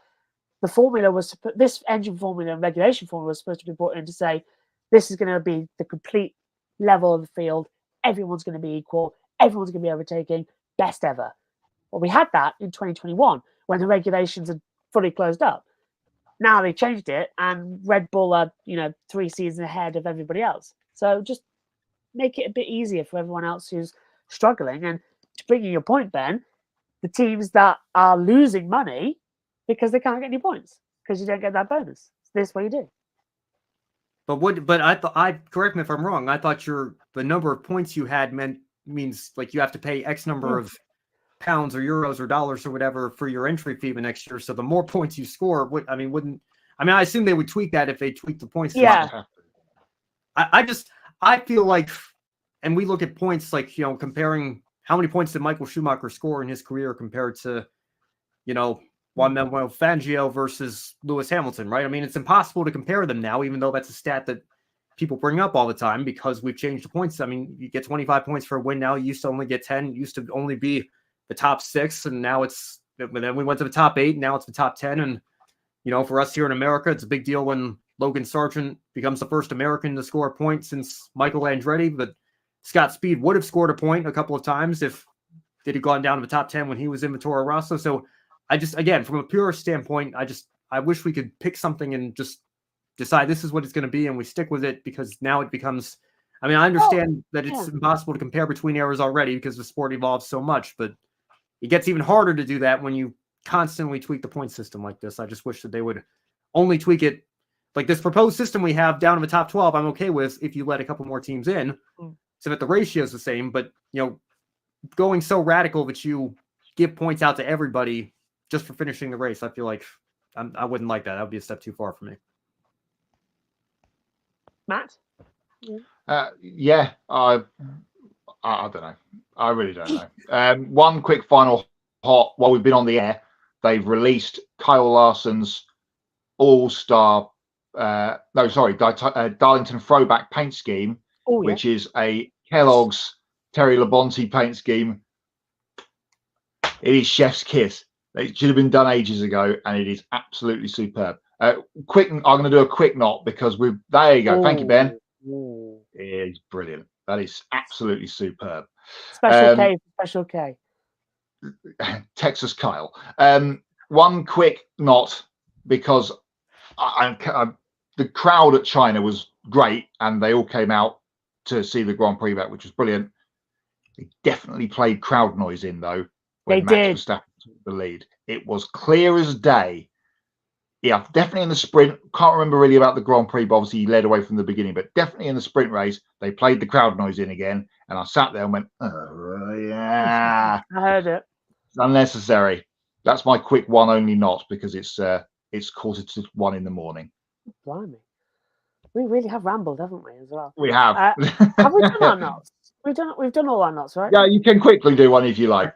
the formula was this engine formula and regulation formula was supposed to be brought in to say this is going to be the complete level of the field. Everyone's going to be equal. Everyone's going to be overtaking. Best ever. Well, we had that in 2021 when the regulations had fully closed up. Now they changed it, and Red Bull are 3 seasons ahead of everybody else. So just make it a bit easier for everyone else who's struggling. And to bring in your point, Ben, the teams that are losing money because they can't get any points because you don't get that bonus. This is what you do. But I correct me if I'm wrong. I thought the number of points you had meant means like you have to pay X number of pounds or euros or dollars or whatever for your entry fee the next year. So the more points you score, I assume they would tweak that if they tweaked the points. Yeah. I feel like, and we look at points like, comparing how many points did Michael Schumacher score in his career compared to, Juan Manuel Fangio versus Lewis Hamilton, right? I mean, it's impossible to compare them now, even though that's a stat that people bring up all the time because we've changed the points. I mean, you get 25 points for a win now. You used to only get 10. It used to only be the top 6, and now then we went to the top 8, and now it's the top 10. And, for us here in America, it's a big deal when Logan Sargent becomes the first American to score a point since Michael Andretti, but Scott Speed would have scored a point a couple of times if they'd have gone down to the top 10 when he was in the Toro Rosso. So again, from a pure standpoint, I wish we could pick something and just decide this is what it's going to be, and we stick with it, because now it becomes, I understand that it's impossible to compare between eras already because the sport evolves so much, but it gets even harder to do that when you constantly tweak the point system like this. I just wish that they would only tweak it like this proposed system we have down to the top 12. I'm okay with if you let a couple more teams in so that the ratio is the same, but going so radical that you give points out to everybody just for finishing the race, I feel like I wouldn't like that. That would be a step too far for me. Matt? Yeah, I don't know. I really don't know. One quick final hot, while we've been on the air, they've released Kyle Larson's All-Star, Darlington Throwback paint scheme, which is a Kellogg's Terry Labonte paint scheme. It is chef's kiss. It should have been done ages ago, and it is absolutely superb. I'm going to do a quick knot because there you go. Thank you, Ben. It is brilliant. That is absolutely superb. Special K. Texas Kyle. One quick knot because the crowd at China was great, and they all came out to see the Grand Prix back, which was brilliant. They definitely played crowd noise in though. When Max Verstappen took the lead, it was clear as day. Yeah, definitely in the sprint. Can't remember really about the Grand Prix, but obviously he led away from the beginning. But definitely in the sprint race, they played the crowd noise in again, and I sat there and went, "Oh yeah." I heard it. It's unnecessary. That's my quick one only knot because it's 1:45 in the morning. Blimey, we really have rambled, haven't we? As well, we have. Have we done our knots? We've done all our knots, right? Yeah, you can quickly do one if you like.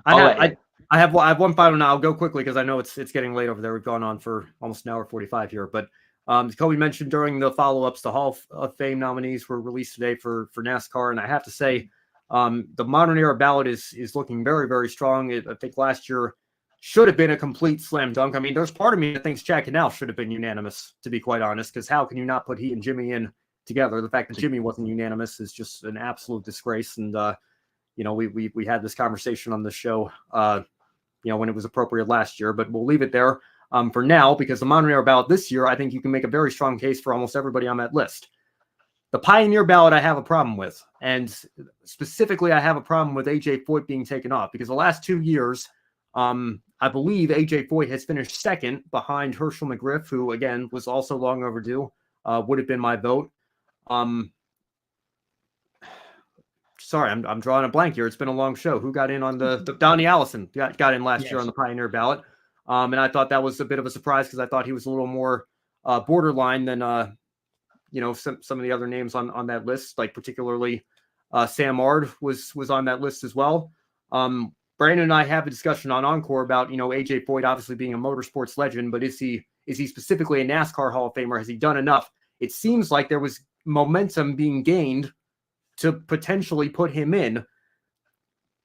I have one final now. I'll go quickly because I know it's getting late over there. We've gone on for almost an hour 45 here. But Kobe mentioned during the follow-ups, the Hall of Fame nominees were released today for NASCAR. And I have to say, the modern era ballot is looking very, very strong. I think last year should have been a complete slam dunk. I mean, there's part of me that thinks Chad Canal should have been unanimous, to be quite honest, because how can you not put he and Jimmy in together? The fact that Jimmy wasn't unanimous is just an absolute disgrace. And, we had this conversation on the show, when it was appropriate last year, but we'll leave it there for now, because the modern era ballot this year, I think you can make a very strong case for almost everybody on that list. The Pioneer ballot I have a problem with, and specifically I have a problem with AJ Foyt being taken off, because the last 2 years, I believe AJ Foyt has finished second behind Herschel McGriff, who again was also long overdue, would have been my vote. Sorry, I'm drawing a blank here. It's been a long show. Who got in on the Donnie Allison got in last year on the Pioneer ballot. And I thought that was a bit of a surprise because I thought he was a little more borderline than, some of the other names on that list, like particularly Sam Ard was on that list as well. Brandon and I have a discussion on Encore about, AJ Foyt obviously being a motorsports legend, but is he specifically a NASCAR Hall of Famer? Has he done enough? It seems like there was momentum being gained to potentially put him in,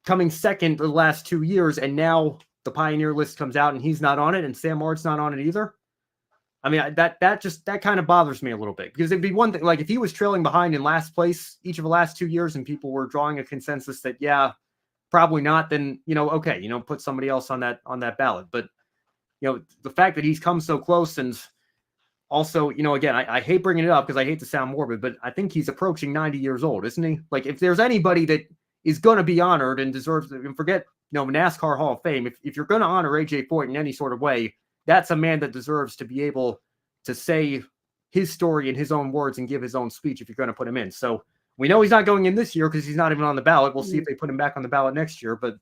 coming second the last 2 years, and now the Pioneer list comes out and he's not on it, and Sam Ard's not on it either. I mean, that kind of bothers me a little bit, because it'd be one thing, like if he was trailing behind in last place each of the last 2 years and people were drawing a consensus that, yeah, probably not, then, okay, put somebody else on that ballot. But, the fact that he's come so close, and also, again, I hate bringing it up because I hate to sound morbid, but I think he's approaching 90 years old, isn't he? Like, if there's anybody that is going to be honored and deserves, and forget, NASCAR Hall of Fame, if you're going to honor AJ Foyt in any sort of way, that's a man that deserves to be able to say his story in his own words and give his own speech if you're going to put him in. So We know he's not going in this year because he's not even on the ballot. We'll see if they put him back on the ballot next year. But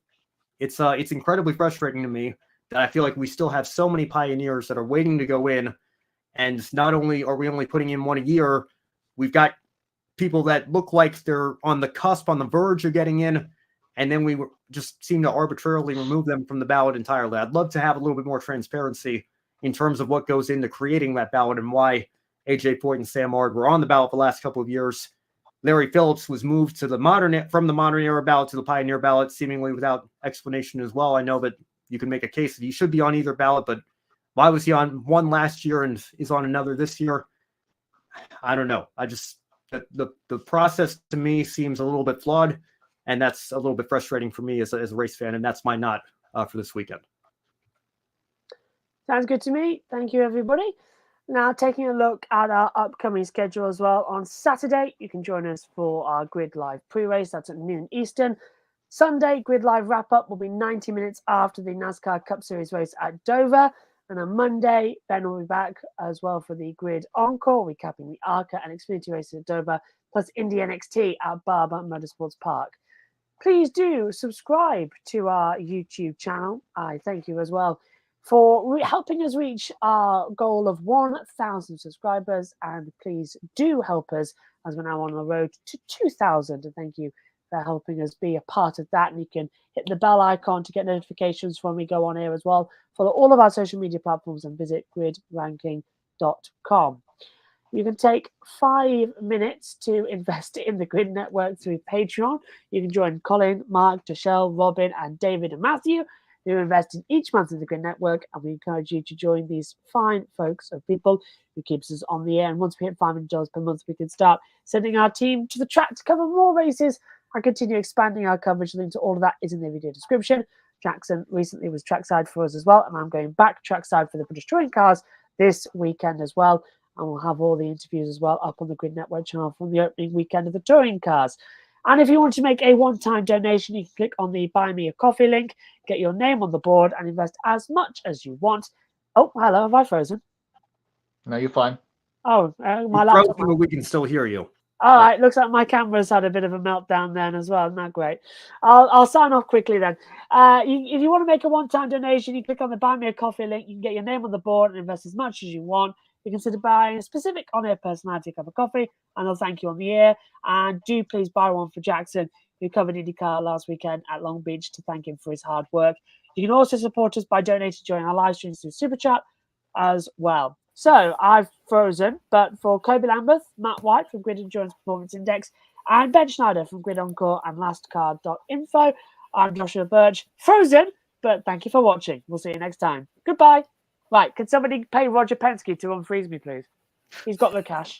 it's incredibly frustrating to me that I feel like we still have so many pioneers that are waiting to go in. And not only are we only putting in one a year, we've got people that look like they're on the cusp, on the verge of getting in, and then we just seem to arbitrarily remove them from the ballot entirely. I'd love to have a little bit more transparency in terms of what goes into creating that ballot and why AJ Foyt and Sam Ard were on the ballot the last couple of years. Larry Phillips was moved to from the modern era ballot to the pioneer ballot, seemingly without explanation as well. I know that you can make a case that he should be on either ballot, but why was he on one last year and is on another this year? I don't know. I just, the process to me seems a little bit flawed, and that's a little bit frustrating for me as a race fan, and that's my not for this weekend. Sounds good to me. Thank you, everybody. Now, taking a look at our upcoming schedule as well. On Saturday, you can join us for our Grid Live pre-race. That's at noon Eastern. Sunday, Grid Live wrap-up will be 90 minutes after the NASCAR Cup Series race at Dover. And on Monday, Ben will be back as well for the Grid Encore, recapping the ARCA and Xfinity races at Dover, plus Indy NXT at Barber Motorsports Park. Please do subscribe to our YouTube channel. I thank you as well for helping us reach our goal of 1,000 subscribers. And please do help us as we're now on the road to 2,000. And thank you for helping us be a part of that. And you can hit the bell icon to get notifications when we go on air as well. Follow all of our social media platforms and visit gridranking.com. You can take 5 minutes to invest in the Grid Network through Patreon. You can join Colin, Mark, Deshelle, Robin, and David and Matthew, who invest in each month in the Grid Network, and we encourage you to join these fine folks of people who keeps us on the air. And once we hit $500 per month, we can start sending our team to the track to cover more races and continue expanding our coverage. The link to all of that is in the video description. Jackson recently was trackside for us as well, and I'm going back trackside for the British Touring Cars this weekend as well. And we'll have all the interviews as well up on the Grid Network channel from the opening weekend of the Touring Cars. And if you want to make a one-time donation, you can click on the Buy Me a Coffee link, get your name on the board, and invest as much as you want. Oh, hello, have I frozen? No, you're fine. Oh, my You're laptop. frozen, but we can still hear you. All right, looks like my camera's had a bit of a meltdown then as well. Isn't that great? I'll sign off quickly then. If you want to make a one-time donation, you click on the Buy Me a Coffee link. You can get your name on the board and invest as much as you want. You consider buying a specific on-air personality a cup of coffee, and they'll thank you on the air. And do please buy one for Jackson, who covered IndyCar last weekend at Long Beach, to thank him for his hard work. You can also support us by donating during our live streams through Super Chat as well. So I've frozen, but for Kobe Lambeth, Matt White from Grid Endurance Performance Index, and Ben Schneider from Grid Encore and lastcard.info, I'm Joshua Birch. Frozen, but thank you for watching. We'll see you next time. Goodbye. Right, can somebody pay Roger Penske to unfreeze me, please? He's got the cash.